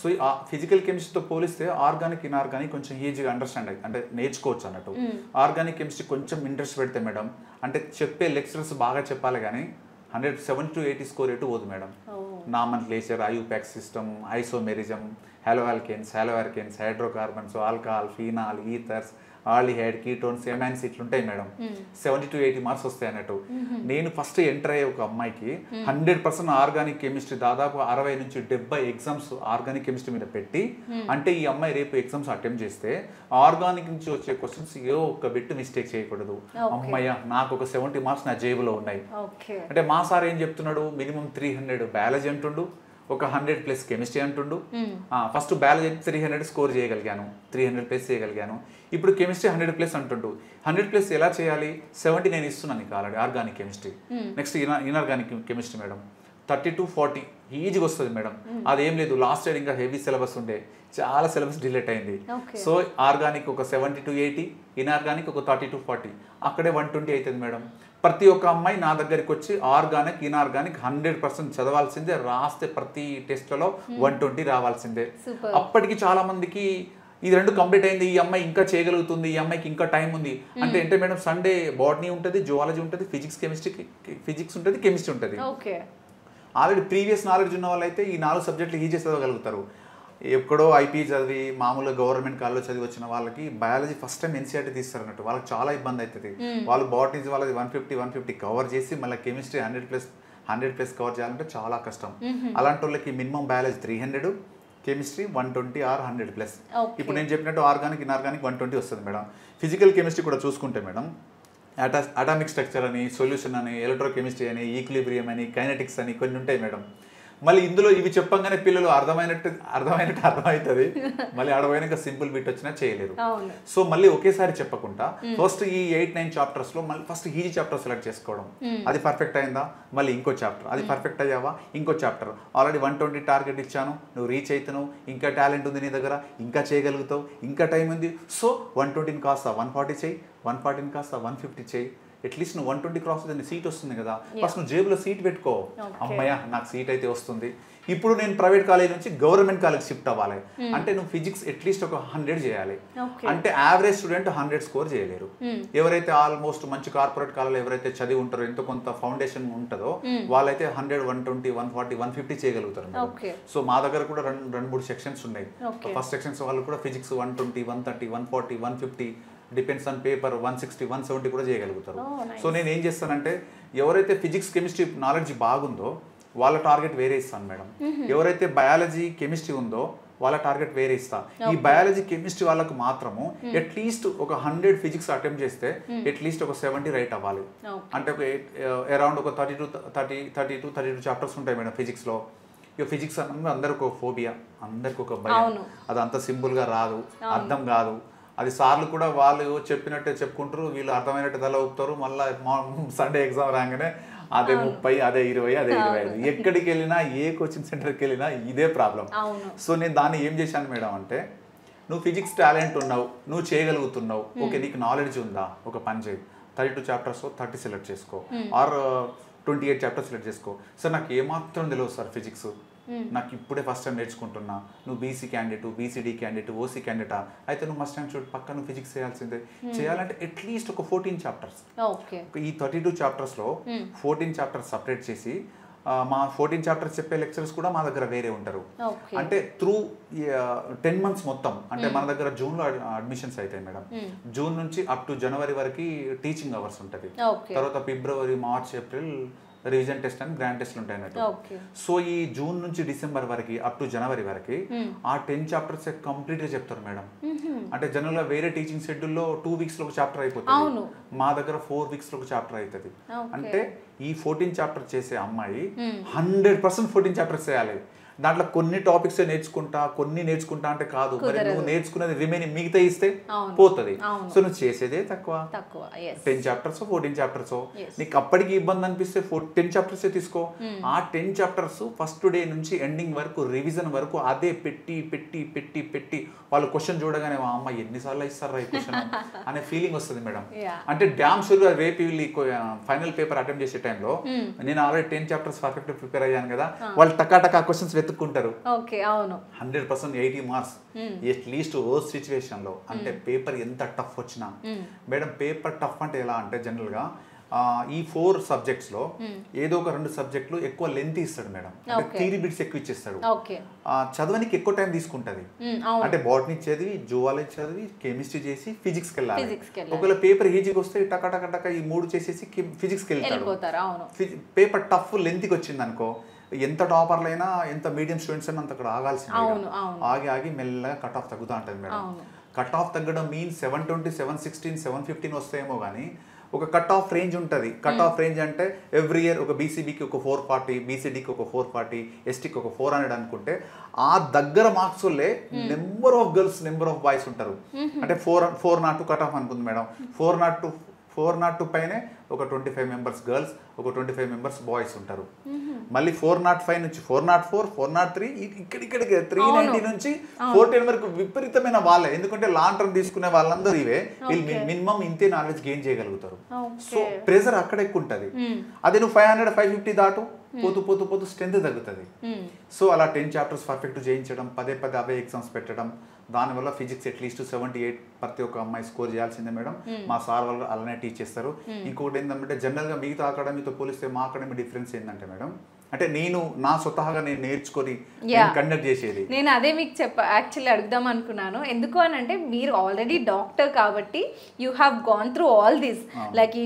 సో ఆ ఫిజికల్ కెమిస్ట్రీతో పోలిస్తే ఆర్గానిక్, ఇన్ఆర్గానిక్ కొంచెం ఈజీగా అండర్స్టాండ్ అంటే నేర్చుకోవచ్చు అన్నట్టు. ఆర్గానిక్ కెమిస్ట్రీ కొంచెం ఇంట్రెస్ట్ పెడితే మేడం, అంటే చెప్పే లెక్చరర్స్ బాగా చెప్పాలి కానీ 170 to 80 స్కోర్ ఎటు పోదు madam. Nomenclature, IUPAC system, isomerism, haloalkanes, hydrocarbons, alcohol, phenol, ethers, aldehyde, ketones, amines ఇట్లుంటాయి మేడం. 70 to 80 మార్క్స్ వస్తాయి అన్నట్టు. నేను ఫస్ట్ ఎంటర్ అయ్యే ఒక అమ్మాయికి 100% ఆర్గానిక్ కెమిస్ట్రీ దాదాపు 60 నుంచి 70 ఎగ్జామ్స్ ఆర్గానిక్ కెమిస్ట్రీ మీద పెట్టి, అంటే ఈ అమ్మాయి రేపు ఎగ్జామ్స్ అటెంప్ట్ చేస్తే ఆర్గానిక్ నుంచి వచ్చే క్వశ్చన్స్ ఏ ఒక్క బిట్ మిస్టేక్ చేయకూడదు. అమ్మాయ్య నాకు ఒక 70 మార్క్స్ నా జేబులో ఉన్నాయి. అంటే మా సార్ ఏం చెప్తున్నాడు, మినిమం 300 బయాలజీ అంటుండు, ఒక 100 ప్లస్ కెమిస్ట్రీ అంటుండు. ఫస్ట్ బయాలజీ 300 స్కోర్ చేయగలిగాను, 300 ప్లస్ చేయగలిగాను. ఇప్పుడు కెమిస్ట్రీ 100 ప్లస్ అంటుండు. 100 ప్లస్ ఎలా చేయాలి, 70 నేను ఇస్తున్నాను నీకు already organic chemistry. Next inorganic chemistry madam 30 to 40 ఈజీగా వస్తుంది మేడం. అదేం లేదు, లాస్ట్ ఇయర్ ఇంకా హెవీ సిలబస్ ఉండే, చాలా సిలబస్ డిలేట్ అయింది. సో ఆర్గానిక్ ఒక 70 to 80, ఇన్ఆర్గానిక్ ఒక 30 to 40, అక్కడే 120 అవుతుంది మేడం. ప్రతి ఒక్క అమ్మాయి నా దగ్గరికి వచ్చి ఆర్గానిక్, ఇన్ఆర్గానిక్ 100% చదవాల్సిందే, రాస్తే ప్రతి టెస్ట్లలో 120 రావాల్సిందే. అప్పటికి చాలా మందికి ఇది 2 కంప్లీట్ అయింది, ఈ అమ్మాయి ఇంకా చేయగలుగుతుంది, ఈ అమ్మాయికి ఇంకా టైం ఉంది అంటే మేడం సండే బాటనీ ఉంటుంది, జువాలజీ ఉంటుంది, ఫిజిక్స్ ఉంటుంది, కెమిస్ట్రీ ఉంటుంది. ఆల్రెడీ ప్రీవియస్ నాలెడ్జ్ ఉన్న వాళ్ళైతే ఈ 4 సబ్జెక్టులు ఈజీ చదవగలుగుతారు. ఎక్కడో ఐపీ చదివి మామూలుగా గవర్నమెంట్ కాలేజ్ చదివి వచ్చిన వాళ్ళకి బయాలజీ ఫస్ట్ టైం ఎన్సీఆర్టీ తీస్తారు అన్నట్టు, వాళ్ళకి చాలా ఇబ్బంది అవుతుంది. వాళ్ళు బాటనీ వాళ్ళది 150 కవర్ చేసి మళ్ళీ కెమిస్ట్రీ 100 ప్లస్ కవర్ చేయాలంటే చాలా కష్టం. అలాంటి వాళ్ళకి minimum biology 300, chemistry 120 or 100 plus. ఇప్పుడు నేను చెప్పినట్టు ఆర్గానిక్, ఇన్ఆర్గానిక్ 120 వస్తుంది మేడం. ఫిజికల్ కెమిస్ట్రీ కూడా చూసుకుంటే మేడం అటామిక్ స్ట్రక్చర్ అని, సొల్యూషన్ అని, ఎలక్ట్రోకెమిస్ట్రీ అని, ఈక్విలిబ్రియం అని, కైనెటిక్స్ అని కొన్ని ఉంటాయి మేడం. మళ్ళీ ఇందులో ఇవి చెప్పంగానే పిల్లలు అర్థమైనట్టు అర్థమవుతుంది, మళ్ళీ అడవైనాక సింపుల్ బిట్ వచ్చినా చేయలేరు. సో మళ్ళీ ఒకేసారి చెప్పకుండా ఫస్ట్ ఈ 8-9 చాప్టర్స్లో మళ్ళీ ఫస్ట్ ఈజీ చాప్టర్ సెలెక్ట్ చేసుకోవడం, అది పర్ఫెక్ట్ అయిందా మళ్ళీ ఇంకో చాప్టర్, అది పర్ఫెక్ట్ అయ్యావా ఇంకో చాప్టర్. ఆల్రెడీ 120 టార్గెట్ ఇచ్చాను, నువ్వు రీచ్ అవుతున్నావు, ఇంకా టాలెంట్ ఉంది నీ దగ్గర, ఇంకా చేయగలుగుతావు, ఇంకా టైం ఉంది. సో 120 కాస్త 140 చేయి, 140 కాస్త 150 చేయి. అట్లీస్ట్ నువ్వు 120 క్రాస్ అయితే సీట్ వస్తుంది కదా, ఫస్ట్ నువ్వు జేబులో సీట్ పెట్టుకో, అమ్మయ్య నాకు సీట్ అయితే వస్తుంది. ఇప్పుడు నేను ప్రైవేట్ కాలేజ్ నుంచి గవర్నమెంట్ కాలేజ్ షిఫ్ట్ అవ్వాలి అంటే నువ్వు ఫిజిక్స్ అట్లీస్ట్ ఒక 100 చేయాలి. అంటే యావరేజ్ స్టూడెంట్ 100 స్కోర్ చేయలేరు. ఎవరైతే ఆల్మోస్ట్ మంచి కార్పొరేట్ కాలేజ్ ఎవరైతే చదివి ఉంటారో, ఎంతో కొంత ఫౌండేషన్ ఉంటుందో వాళ్ళైతే 100, 120, 140, 150 చేయగలుగుతారు. సో మా దగ్గర కూడా 2-3 సెక్షన్స్ ఉన్నాయి. ఫస్ట్ సెక్షన్స్ వాళ్ళు కూడా ఫిజిక్స్ 120, 130, 140, 150 డిపెండ్స్ ఆన్ పేపర్ 160, 170 కూడా చేయగలుగుతారు. సో నేను ఏం చేస్తానంటే ఎవరైతే ఫిజిక్స్ కెమిస్ట్రీ నాలెడ్జ్ బాగుందో వాళ్ళ టార్గెట్ వేరే ఇస్తాను మేడం. ఎవరైతే బయాలజీ కెమిస్ట్రీ ఉందో వాళ్ళ టార్గెట్ వేరే ఇస్తా. ఈ బయాలజీ కెమిస్ట్రీ వాళ్ళకు మాత్రము అట్లీస్ట్ ఒక 100 ఫిజిక్స్ అటెంప్ట్ చేస్తే అట్లీస్ట్ ఒక 70 రైట్ అవ్వాలి. అంటే ఒక అరౌండ్ ఒక 32 చాప్టర్స్ ఉంటాయి మేడం ఫిజిక్స్లో. ఇక ఫిజిక్స్ అన్నది అందరికి ఒక ఫోబియా, అందరికి ఒక భయం. అది అంత సింపుల్గా రాదు, అర్థం కాదు. అది సార్లు కూడా వాళ్ళు చెప్పినట్టే చెప్పుకుంటారు, వీళ్ళు అర్థమైనట్టు తల ఊపుతారు. మళ్ళీ సండే ఎగ్జామ్ రాగానే అదే 30, అదే 20, అదే 25. ఎక్కడికి వెళ్ళినా ఏ కోచింగ్ సెంటర్కి వెళ్ళినా ఇదే ప్రాబ్లం. సో నేను దాన్ని ఏం చేశాను మేడం అంటే, నువ్వు ఫిజిక్స్ టాలెంట్ ఉన్నావు, నువ్వు చేయగలుగుతున్నావు, ఓకే నీకు నాలెడ్జ్ ఉందా, ఒక పని చేయి 32 చాప్టర్స్ 30 సెలెక్ట్ చేసుకో, ఆర్ 28 చాప్టర్స్ సెలెక్ట్ చేసుకో. సార్ నాకు ఏమాత్రం తెలియదు సార్ ఫిజిక్స్, నాకు ఇప్పుడే ఫస్ట్ టైం నేర్చుకుంటున్నా. నువ్వు BC candidate, BCD candidate, OC క్యాండిడేటా అయితే నువ్వు మస్ట్ టైం చూడు పక్క నువ్వు ఫిజిక్స్ చేయాల్సిందే. చేయాలంటే అట్లీస్ట్ ఒక 14 చాప్టర్స్. ఈ 32 చాప్టర్స్లో 14 చాప్టర్స్ సపరేట్ చేసి మా 14 చాప్టర్స్ చెప్పే లెక్చరర్స్ కూడా మా దగ్గర వేరే ఉంటారు. అంటే త్రూ 10 months మొత్తం, అంటే మన దగ్గర జూన్లో అడ్మిషన్స్ అవుతాయి మేడం. జూన్ నుంచి అప్ టు జనవరి వరకు టీచింగ్ అవర్స్ ఉంటుంది. తర్వాత ఫిబ్రవరి, March, April revision test and grand టెస్ట్లు ఉంటాయి అన్నట్టు. సో ఈ జూన్ నుంచి డిసెంబర్ వరకు అప్ టు జనవరి వరకు ఆ 10 చాప్టర్స్ కంప్లీట్గా చెప్తారు మేడం. అంటే జనరల్గా వేరే టీచింగ్ షెడ్యూల్లో 2 weeks లో ఒక చాప్టర్ అయిపోతుంది, మా దగ్గర 4 weeks లో ఒక చాప్టర్ అవుతుంది. అంటే ఈ 14 చాప్టర్ చేసే అమ్మాయి 100% 14 చాప్టర్స్ చేయాలి. దాంట్లో కొన్ని టాపిక్స్ నేర్చుకుంటా అంటే కాదు, మరి నువ్వు నేర్చుకున్నది రిమైనింగ్ మిగతా ఇస్తే పోతుంది. సో నువ్వు చేసేదే తక్కువ. 10 చాప్టర్స్ 14 చాప్టర్స్ నీకు అప్పటికి ఇబ్బంది అనిపిస్తే 10 చాప్టర్స్ తీసుకో. ఆ 10 చాప్టర్స్ ఫస్ట్ డే నుంచి ఎండింగ్ వరకు రివిజన్ వరకు అదే పెట్టి పెట్టి పెట్టి పెట్టి వాళ్ళు క్వశ్చన్ చూడగానే మా అమ్మ ఎన్నిసార్లు ఇస్తారా ఈ క్వశ్చన్ అనే ఫీలింగ్ వస్తుంది మేడం. అంటే డ్యామ్ షూర్గా రేపు వీళ్ళు ఫైనల్ పేపర్ అటెంప్ట్ చేసే టైంలో నేను ఆల్రెడీ 10 చాప్టర్స్ పర్ఫెక్ట్ ప్రిపేర్ అయ్యాను కదా, వాళ్ళు టకా క్వశ్చన్స్ వెతుక్కుంటారు. 100% 80 మార్క్స్ అట్లీస్ట్ వర్స్ట్ సిచ్యువేషన్ లో. అంటే పేపర్ ఎంత టఫ్ వచ్చినా మేడం, పేపర్ టఫ్ అంటే ఎలా అంటే జనరల్ గా ఈ 4 సబ్జెక్ట్స్ లో ఏదో ఒక 2 సబ్జెక్టులు ఎక్కువ లెంత్ ఇస్తాడు మేడం. అంటే థియరీ బిట్స్ ఎక్కువ ఇచ్చేస్తాడు, చదవడానికి ఎక్కువ టైం తీసుకుంటది. అంటే బాటనీ చదివి, జువాలజీ చదివి, కెమిస్ట్రీ చేసి ఫిజిక్స్కి వెళ్ళాలి. ఒకవేళ పేపర్ ఈజీగా వస్తే టక ఈ 3 చేసేసి ఫిజిక్స్కి వెళ్తాడు. పేపర్ టఫ్ లెంత్కి వచ్చింది అనుకో, ఎంత టాపర్లు అయినా ఎంత మీడియం స్టూడెంట్స్ అయినా అంత అక్కడ ఆగాల్సింది. ఆగి మెల్లగా కట్ ఆఫ్ తగ్గుతూ ఉంటుంది మేడం. కట్ ఆఫ్ తగ్గడం మీన్స్ 720, 716, 715 వస్తాయేమో కానీ ఒక కట్ ఆఫ్ రేంజ్ ఉంటుంది. కట్ ఆఫ్ రేంజ్ అంటే ఎవ్రీ ఇయర్ ఒక బీసీబీకి ఒక 440, బీసీడీకి ఒక 440, ఎస్టీకి ఒక 400 అనుకుంటే ఆ దగ్గర మార్క్స్లే number of girls, number of boys ఉంటారు. అంటే 402 కట్ ఆఫ్ అనుకుంది మేడం. 402 పైనే ఒక 25 మెంబర్స్ గర్ల్స్, ఒక 25 మెంబర్స్ బాయ్స్ ఉంటారు. మళ్ళీ 405 నుంచి 404, 403 ఇక్కడికి 390 నుంచి 410 వరకు విపరీతమైన వాళ్ళే. ఎందుకంటే లాంగ్ టర్మ్ తీసుకునే వాళ్ళందరూ ఇవే, వీళ్ళు మినిమం ఇంతే నాలెడ్జ్ గెయిన్ చేయగలుగుతారు. సో ప్రెజర్ అక్కడ ఎక్కువ ఉంటుంది. అదే నువ్వు 500, 550 దాటు పోతూ స్ట్రెంత్ తగ్గుతుంది. సో అలా 10 చాప్టర్స్ పర్ఫెక్ట్ చేయించడం, పదే అవే ఎగ్జామ్స్ పెట్టడం, దానివల్ల ఫిజిక్స్ అట్లీస్ట్ 78 ప్రతి ఒక్క అమ్మాయి స్కోర్ చేయాల్సిందే మేడం. మా సార్ వాళ్ళు అలానే టీచ్ చేస్తారు. ఇంకొకటి ఏంటంటే జనరల్గా మిగతా అకాడమీతో పోలిస్తే మా అకాడమీ డిఫరెన్స్ ఏంటంటే మేడం, అంటే నేను నా స్వతహాగా నేను నేర్చుకొని కండక్ట్ చేసేది. నేను అదే మీకు యాక్చువల్లీ అడుగుదాం అనుకున్నాను. ఎందుకు అని అంటే మీరు ఆల్రెడీ డాక్టర్ కాబట్టి you have gone through all this, like ఈ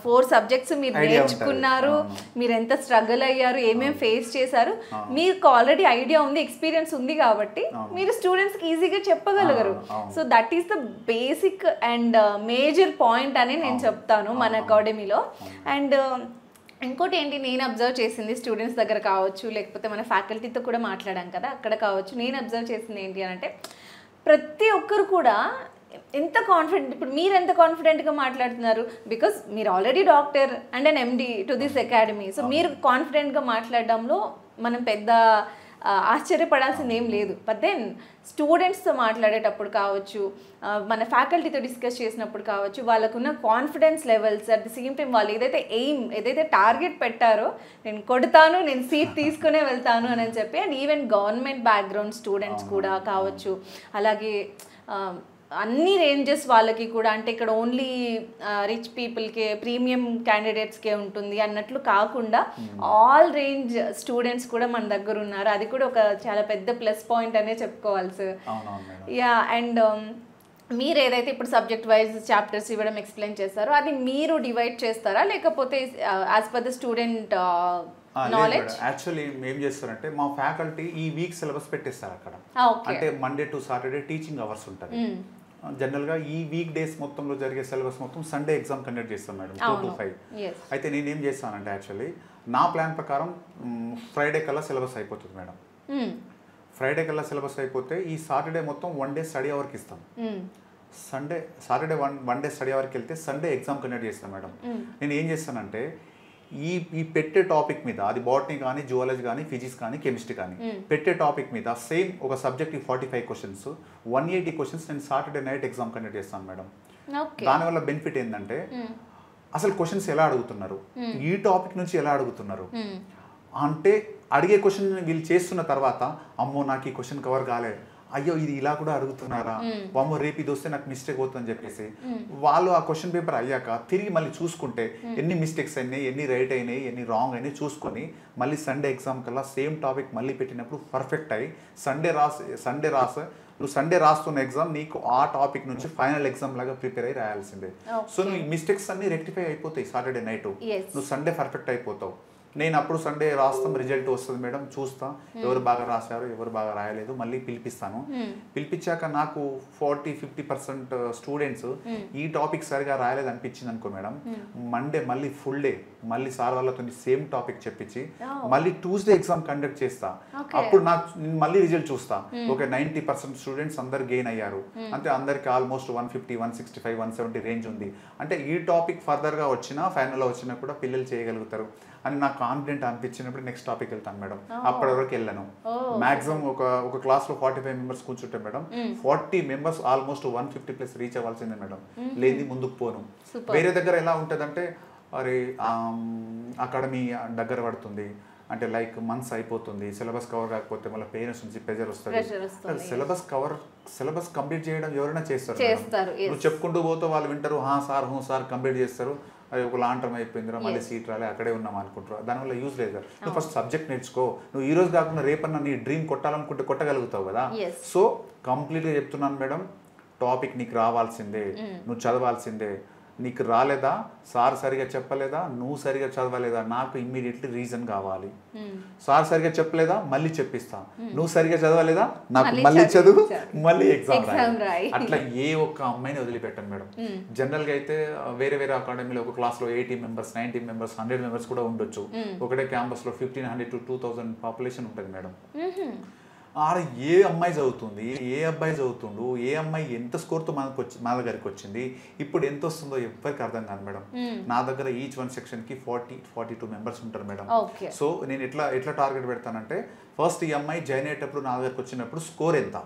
4 సబ్జెక్ట్స్ మీరు నేర్చుకున్నారు, మీరు ఎంత స్ట్రగుల్ అయ్యారు, ఏమేమి ఫేస్ చేశారు, మీకు ఆల్రెడీ ఐడియా ఉంది, ఎక్స్పీరియన్స్ ఉంది కాబట్టి మీరు స్టూడెంట్స్కి ఈజీగా చెప్పగలగరు. So that is the basic and major point అని నేను చెప్తాను మన అకాడమీలో. అండ్ ఇంకోటి ఏంటి నేను అబ్జర్వ్ చేసింది స్టూడెంట్స్ దగ్గర కావచ్చు, లేకపోతే మన ఫ్యాకల్టీతో కూడా మాట్లాడాం కదా అక్కడ కావచ్చు, నేను అబ్జర్వ్ చేసింది ఏంటి అని అంటే ప్రతి ఒక్కరు కూడా ఎంత కాన్ఫిడెంట్, ఇప్పుడు మీరు ఎంత కాన్ఫిడెంట్గా మాట్లాడుతున్నారు, బికాస్ మీరు already doctor and an MD to this academy. So మీరు కాన్ఫిడెంట్గా మాట్లాడడంలో మనం పెద్ద ఆశ్చర్యపడాల్సింది ఏం లేదు. బట్ దెన్ స్టూడెంట్స్తో మాట్లాడేటప్పుడు కావచ్చు, మన ఫ్యాకల్టీతో డిస్కస్ చేసినప్పుడు కావచ్చు, వాళ్ళకున్న confidence levels, at the same time వాళ్ళు ఏదైతే టార్గెట్ పెట్టారో నేను కొడతాను, నేను సీట్ తీసుకునే వెళ్తాను అని చెప్పి, and even government background students కూడా కావచ్చు, అలాగే అన్ని రేంజెస్ వాళ్ళకి కూడా, అంటే ఇక్కడ ఓన్లీ రిచ్ పీపుల్కే, ప్రీమియం క్యాండిడేట్స్కే ఉంటుంది అన్నట్లు కాకుండా ఆల్ రేంజ్ స్టూడెంట్స్ కూడా మన దగ్గర ఉన్నారు. అది కూడా ఒక చాలా పెద్ద ప్లస్ పాయింట్ అనే చెప్పుకోవాలి సార్. యా, అండ్ మీరు ఏదైతే ఇప్పుడు సబ్జెక్ట్ వైజ్ చాప్టర్స్ ఇవ్వడం ఎక్స్ప్లెయిన్ చేస్తారో అది మీరు డివైడ్ చేస్తారా, లేకపోతే as per the student knowledge? Actually ఏం చేస్తారంటే మా ఫ్యాకల్టీ ఈ వీక్ సిలబస్ పెట్టేస్తారు అక్కడ. అంటే Monday to Saturday teaching hours ఉంటుంది. జనరల్గా ఈ వీక్ డేస్ మొత్తంలో జరిగే సిలబస్ మొత్తం సండే ఎగ్జామ్ కండక్ట్ చేస్తాం మేడం 2 to 5. అయితే నేనేం చేస్తానంటే యాక్చువల్లీ నా ప్లాన్ ప్రకారం ఫ్రైడే కల్లా సిలబస్ అయిపోతుంది మేడం. ఫ్రైడే కల్లా సిలబస్ అయిపోతే ఈ సాటర్డే మొత్తం 1 day స్టడీ అవర్కి ఇస్తాం. సాటర్డే వన్ డే స్టడీ అవర్కి వెళ్తే సండే ఎగ్జామ్ కండక్ట్ చేస్తాం మేడం. నేను ఏం చేస్తానంటే ఈ పెట్టే టాపిక్ మీద, అది బాటనీ కానీ, జువాలజీ కానీ, ఫిజిక్స్ కానీ, కెమిస్ట్రీ కానీ, పెట్టే టాపిక్ మీద సేమ్ ఒక సబ్జెక్ట్ 45 క్వశ్చన్స్, 180 క్వశ్చన్స్ నేను సాటర్డే నైట్ ఎగ్జామ్ కండక్ట్ చేస్తాను మేడం. దానివల్ల బెనిఫిట్ ఏంటంటే అసలు క్వశ్చన్స్ ఎలా అడుగుతున్నారు, ఈ టాపిక్ నుంచి ఎలా అడుగుతున్నారు అంటే అడిగే క్వశ్చన్ వీళ్ళు చేస్తున్న తర్వాత అమ్మో నాకు ఈ క్వశ్చన్ కవర్ కాలేదు, అయ్యో ఇది ఇలా కూడా అడుగుతున్నారా, వామ్మో రేపు ఇది వస్తే నాకు మిస్టేక్ అవుతుందని చెప్పేసి వాళ్ళు ఆ క్వశ్చన్ పేపర్ అయ్యాక తిరిగి మళ్ళీ చూసుకుంటే ఎన్ని మిస్టేక్స్ అయినాయి, ఎన్ని రైట్ అయినాయి, ఎన్ని రాంగ్ అయినాయి చూసుకొని మళ్ళీ సండే ఎగ్జామ్ కల్లా సేమ్ టాపిక్ మళ్ళీ పెట్టినప్పుడు పర్ఫెక్ట్ అయ్యి నువ్వు సండే రాస్తున్న ఎగ్జామ్ నీకు ఆ టాపిక్ నుంచి ఫైనల్ ఎగ్జామ్ లాగా ప్రిపేర్ అయ్యి రాయాల్సిందే. సో నువ్వు ఈ మిస్టేక్స్ అన్ని రెక్టిఫై అయిపోతాయి సాటర్డే నైట్, నువ్వు సండే పర్ఫెక్ట్ అయిపోతావు. నేను అప్పుడు సండే రాస్తాం, రిజల్ట్ వస్తుంది మేడం, చూస్తా ఎవరు బాగా రాశారు ఎవరు బాగా రాయలేదు, మళ్ళీ పిలిపిస్తాను. పిలిపించాక నాకు 40-50% స్టూడెంట్స్ ఈ టాపిక్ సరిగా రాయలేదు అనిపించింది అనుకో మేడం, మండే మళ్ళీ ఫుల్ డే మళ్ళీ సార్ వాళ్ళతో సేమ్ టాపిక్ చెప్పించి మళ్ళీ ట్యూస్డే ఎగ్జామ్ కండక్ట్ చేస్తా. అప్పుడు నాకు మళ్ళీ రిజల్ట్ చూస్తా, ఓకే 90% స్టూడెంట్స్ అందరు గెయిన్ అయ్యారు, అంటే అందరికి ఆల్మోస్ట్ 150, 165, 170 రేంజ్ ఉంది, అంటే ఈ టాపిక్ ఫర్దర్గా వచ్చినా ఫైనల్లో వచ్చినా కూడా పిల్లలు చేయగలుగుతారు అని నాకు కాన్ఫిడెంట్ అనిపించినప్పుడు నెక్స్ట్ టాపిక్ వెళ్తాను మేడం. అప్పటి వరకు వెళ్ళను. మాక్సిమం ఒక క్లాస్లో 45 మెంబర్స్ కూర్చుంటే మేడం 40 మెంబర్స్ ఆల్మోస్ట్ 150+ రీచ్ అవ్వాల్సిందే మేడం, లేని ముందుకు పోను. వేరే దగ్గర ఎలా ఉంటుందంటే అరే అకాడమీ దగ్గర పడుతుంది అంటే లైక్ మంత్స్ అయిపోతుంది, సిలబస్ కవర్ కాకపోతే మళ్ళీ పేరెంట్స్ నుంచి ప్రెజర్ వస్తుంది. సిలబస్ కంప్లీట్ చేయడం ఎవరైనా చేస్తారు. నువ్వు చెప్పుకుంటూ పోతే వాళ్ళు వింటారు, సార్ కంప్లీట్ చేస్తారు, అది ఒక లాంగ్ టర్మ్ అయిపోయిందిరా మళ్ళీ సీట్ రాలే అక్కడే ఉన్నాం అనుకుంటారు. దానివల్ల యూజ్ లేదు. నువ్వు ఫస్ట్ సబ్జెక్ట్ నేర్చుకో, నువ్వు ఈ రోజు కాకుండా రేపన్నా నీ డ్రీమ్ కొట్టాలనుకుంటే కొట్టగలుగుతావు కదా. సో కంప్లీట్గా చెప్తున్నాను మేడం, టాపిక్ నీకు రావాల్సిందే, నువ్వు చదవాల్సిందే. నీకు రాలేదా, సార్ సరిగా చెప్పలేదా, నువ్వు సరిగా చదవలేదా, నాకు ఇమ్మీడియట్లీ రీజన్ కావాలి. సార్ సరిగా చెప్పలేదా మళ్ళీ చెప్పిస్తా, నువ్వు సరిగా చదవలేదా నాకు మళ్ళీ చదువు, మళ్ళీ ఎగ్జామ్ రాయి. అట్లా ఏ ఒక్క అమ్మాయిని వదిలిపెట్టాను మేడం. జనరల్గా అయితే వేరే అకాడమీలో ఒక క్లాస్లో 80 మెంబర్స్, 90 మెంబర్స్, 100 మెంబర్స్ కూడా ఉండొచ్చు. ఒకటే క్యాంపస్లో 1500 to 2000 పాపులేషన్ ఉంటుంది మేడం. ఆడ ఏ అమ్మాయి చదువుతుంది, ఏ అబ్బాయి చదువుతుండు, ఏ అమ్మాయి ఎంత స్కోర్తో మా దగ్గరికి వచ్చింది, ఇప్పుడు ఎంత వస్తుందో ఎవరికి అర్థం కాదు మేడం. నా దగ్గర ఈచ్ వన్ సెక్షన్కి 40-42 మెంబర్స్ ఉంటారు మేడం. సో నేను ఎట్లా టార్గెట్ పెడతానంటే ఫస్ట్ ఈ అమ్మాయి జాయిన్ అయ్యేటప్పుడు నా దగ్గరకు వచ్చినప్పుడు స్కోర్ ఎంత,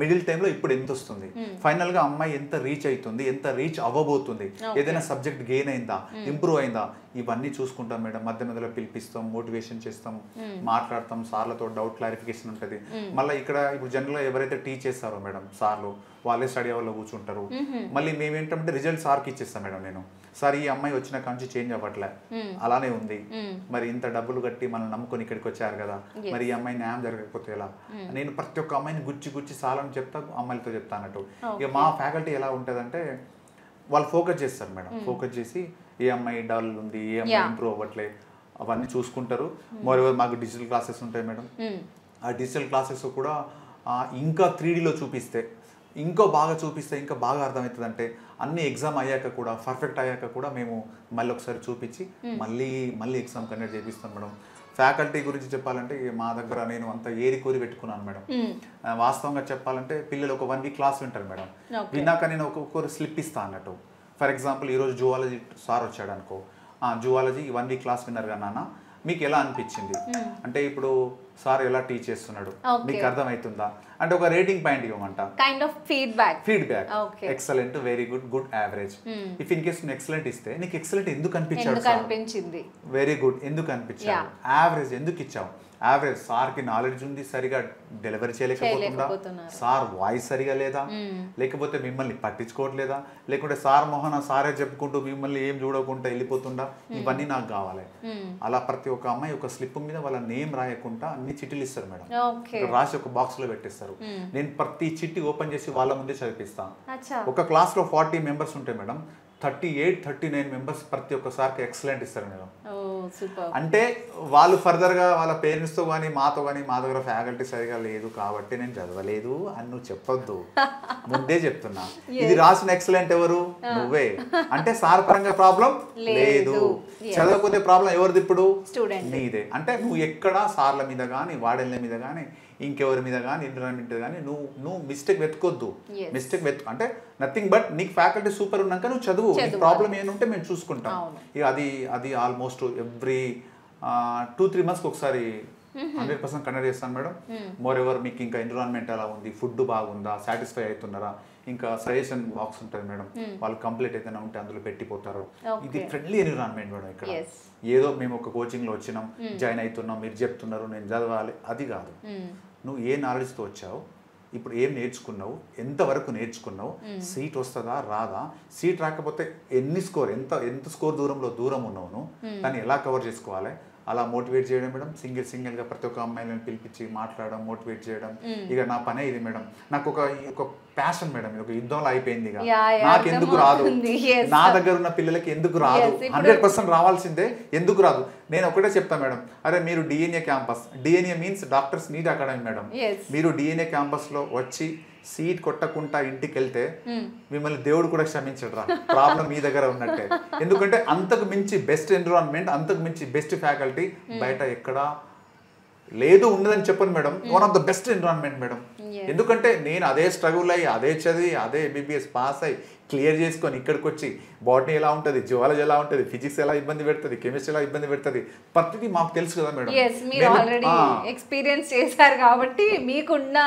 మిడిల్ టైంలో ఇప్పుడు ఎంత వస్తుంది, ఫైనల్గా అమ్మాయి ఎంత రీచ్ అవుతుంది, ఎంత రీచ్ అవ్వబోతుంది, ఏదైనా సబ్జెక్ట్ గెయిన్ అయిందా, ఇంప్రూవ్ అయిందా, ఇవన్నీ చూసుకుంటాం మేడం. మధ్యలో పిలిపిస్తాం, మోటివేషన్ చేస్తాం, మాట్లాడతాం, సార్లతో డౌట్ క్లారిఫికేషన్ ఉంటుంది. మళ్ళీ ఇక్కడ ఇప్పుడు జనరల్గా ఎవరైతే టీచ్ చేస్తారో మేడం సార్లు, వాళ్ళే స్టడీ అవర్లో కూర్చుంటారు. మళ్ళీ మేమేంటంటే రిజల్ట్ సార్కి ఇచ్చేస్తాం మేడం. నేను సార్ ఈ అమ్మాయి వచ్చిన కాంచి చేంజ్ అవ్వట్లే, అలానే ఉంది, మరి ఇంత డబ్బులు కట్టి మనం నమ్ముకొని ఇక్కడికి వచ్చారు కదా, మరి ఈ అమ్మాయి న్యాయం జరగకపోతే ఎలా, నేను ప్రతి ఒక్క అమ్మాయిని గుచ్చి సార్లని చెప్తా, అమ్మాయిలతో చెప్తా అన్నట్టు. ఇక మా ఫ్యాకల్టీ ఎలా ఉంటుందంటే వాళ్ళు ఫోకస్ చేస్తారు మేడం. ఫోకస్ చేసి ఏ అమ్మాయి డల్ ఉంది, ఏ అమ్మాయి ఇంప్రూవ్ అవ్వట్లే అవన్నీ చూసుకుంటారు. మరోవర్ మాకు డిజిటల్ క్లాసెస్ ఉంటాయి మేడం. ఆ డిజిటల్ క్లాసెస్ కూడా ఇంకా 3Dలో చూపిస్తే, ఇంకా బాగా చూపిస్తే ఇంకా బాగా అర్థమవుతుంది. అంటే అన్ని ఎగ్జామ్ అయ్యాక కూడా, పర్ఫెక్ట్ అయ్యాక కూడా మేము మళ్ళీ ఒకసారి చూపించి మళ్ళీ ఎగ్జామ్ కండక్ట్ చేపిస్తాం మేడం. ఫ్యాకల్టీ గురించి చెప్పాలంటే మా దగ్గర నేను అంత ఏరి కోరి పెట్టుకున్నాను మేడం. వాస్తవంగా చెప్పాలంటే పిల్లలు ఒక 1 week క్లాస్ వింటారు మేడం. విన్నాక నేను ఒక్కొక్కరు స్లిప్ ఇస్తాను అన్నట్టు. ఫర్ ఎగ్జాంపుల్ ఈరోజు జువాలజీ సార్ వచ్చాడు అనుకో, జువాలజీ 1 week క్లాస్ విన్నారు కదా నాన్న, మీకు ఎలా అనిపించింది, అంటే ఇప్పుడు సార్ ఎలా టీచ్ చేస్తున్నాడు మీకు అర్థమవుతుందా అంటే ఒక రేటింగ్ పాయింట్ ఇవ్వమంట, kind of feedback. Excellent, very good, good, average. If in case నువ్వు ఎక్సలెంట్ ఇస్తే నీకు ఎక్సలెంట్ ఎందుకు అనిపించాడు, అనిపించింది వెరీ గుడ్ ఎందుకు అనిపించాడు, యావరేజ్ ఎందుకు ఇచ్చావు, యావరేజ్ సార్కి నాలెడ్జ్ ఉంది సరిగా డెలివరీ చేయలేకపోతుందా, సార్ వాయిస్ సరిగా లేదా, లేకపోతే మిమ్మల్ని పట్టించుకోవట్లేదా, లేకుంటే సార్ మోహన సారే చెప్పుకుంటూ మిమ్మల్ని ఏం చూడకుండా వెళ్ళిపోతుందా, ఇవన్నీ నాకు కావాలి. అలా ప్రతి ఒక్క అమ్మాయి ఒక స్లిప్ మీద వాళ్ళ నేమ్ రాయకుండా అన్ని చిట్టీలు ఇస్తారు మేడం, రాసి ఒక బాక్స్ లో పెట్టిస్తారు. నేను ప్రతి చిట్టి ఓపెన్ చేసి వాళ్ళ ముందే చదివిస్తాను. ఒక క్లాస్ లో 40 మెంబర్స్ ఉంటాయి మేడం, 38-39 మెంబర్స్ ప్రతి ఒక్కసారికి ఎక్సలెంట్ ఇస్తారు మేడం. అంటే వాళ్ళు ఫర్దర్ గా వాళ్ళ పేరెంట్స్ తో కానీ మాతో కానీ మా దగ్గర ఫ్యాకల్టీ సరిగా లేదు కాబట్టి నేను చదవలేదు అని నువ్వు చెప్పొద్దు, ముందే చెప్తున్నా. ఇది రాసిన ఎక్సలెంట్ ఎవరు, నువ్వే. అంటే సార్ పరంగా ప్రాబ్లం లేదు, చదవకపోతే ప్రాబ్లం ఎవరిది ఇప్పుడు, నీదే. అంటే నువ్వు ఎక్కడ సార్ల మీద కానీ వాడెళ్ళ మీద కానీ ఇంకెవరి మీద కానీ ఎన్విరాన్మెంట్ కానీ నువ్వు మిస్టేక్ వెతుకొద్దు. మిస్టేక్ అంటే నథింగ్ బట్ నీకు ఫ్యాకల్టీ సూపర్ ఉన్నాక నువ్వు చదువు, ప్రాబ్లం ఏముంటే మేము చూసుకుంటాం. ఇక అది ఆల్మోస్ట్ ఎవ్రీ 2-3 months ఒకసారి 100% కండక్ట్ చేస్తాను మేడం. మోర్ ఎవర్ మీకు ఇంకా ఎన్విరాన్మెంట్ ఎలా ఉంది, ఫుడ్ బాగుందా, సాటిస్ఫై అవుతున్నారా, ఇంకా సజెషన్ బాక్స్ ఉంటుంది మేడం, వాళ్ళు కంప్లీట్ ఏదైనా ఉంటే అందులో పెట్టిపోతారు. ఇది ఫ్రెండ్లీ ఎన్విరాన్మెంట్ మేడం. ఇక్కడ ఏదో మేము ఒక కోచింగ్లో వచ్చినాం, జాయిన్ అవుతున్నాం, మీరు చెప్తున్నారు నేను చదవాలి, అది కాదు. నువ్వు ఏ నాలెడ్జ్తో వచ్చావు, ఇప్పుడు ఏం నేర్చుకున్నావు, ఎంతవరకు నేర్చుకున్నావు, సీట్ వస్తుందా రాదా, సీట్ రాకపోతే ఎంత స్కోర్ దూరం ఉన్నావు, దాన్ని ఎలా కవర్ చేసుకోవాలి, అలా మోటివేట్ చేయడం మేడం. సింగిల్గా ప్రతి ఒక్క అమ్మాయిలను పిలిపించి మాట్లాడడం, మోటివేట్ చేయడం. ఇక నా పనే ఇది మేడం. నాకు ఒక ప్యాషన్ మేడం, ఒక యుద్ధంలో అయిపోయింది. ఇక నాకు ఎందుకు రాదు, నా దగ్గర ఉన్న పిల్లలకి ఎందుకు రాదు, 100% రావాల్సిందే, ఎందుకు రాదు. నేను ఒకటే చెప్తాను మేడం, అరే మీరు DNA campus, DNA means doctors NEET academy madam, మీరు డిఎన్ఏ క్యాంపస్లో వచ్చి సీట్ కొట్టకుండా ఇంటికి వెళ్తే మిమ్మల్ని దేవుడు కూడా క్షమించడరా, ప్రాబ్లం మీ దగ్గర ఉన్నట్టే. ఎందుకంటే అంతకు మించి బెస్ట్ ఎన్విరాన్మెంట్, అంతకు మించి బెస్ట్ ఫ్యాకల్టీ బయట ఎక్కడా లేదు, ఉన్నదని చెప్పను madam. One of the best environment madam. ఎందుకంటే నేను అదే స్ట్రగుల్ అయ్యి, అదే చదివి, అదే ఎంబీబీఎస్ పాస్ అయ్యి క్లియర్ చేసుకొని ఇక్కడికి వచ్చి బాటనీ ఎలా ఉంటుంది, జువాలజీ ఎలా ఉంటుంది, ఫిజిక్స్ ఎలా ఇబ్బంది పెడుతుంది, కెమిస్ట్రీ ఎలా ఇబ్బంది పెడుతుంది, ప్రతిదీ మాకు తెలుసు కదా మేడం. మీరు ఆల్రెడీ ఎక్స్పీరియన్స్ చేశారు కాబట్టి మీకున్న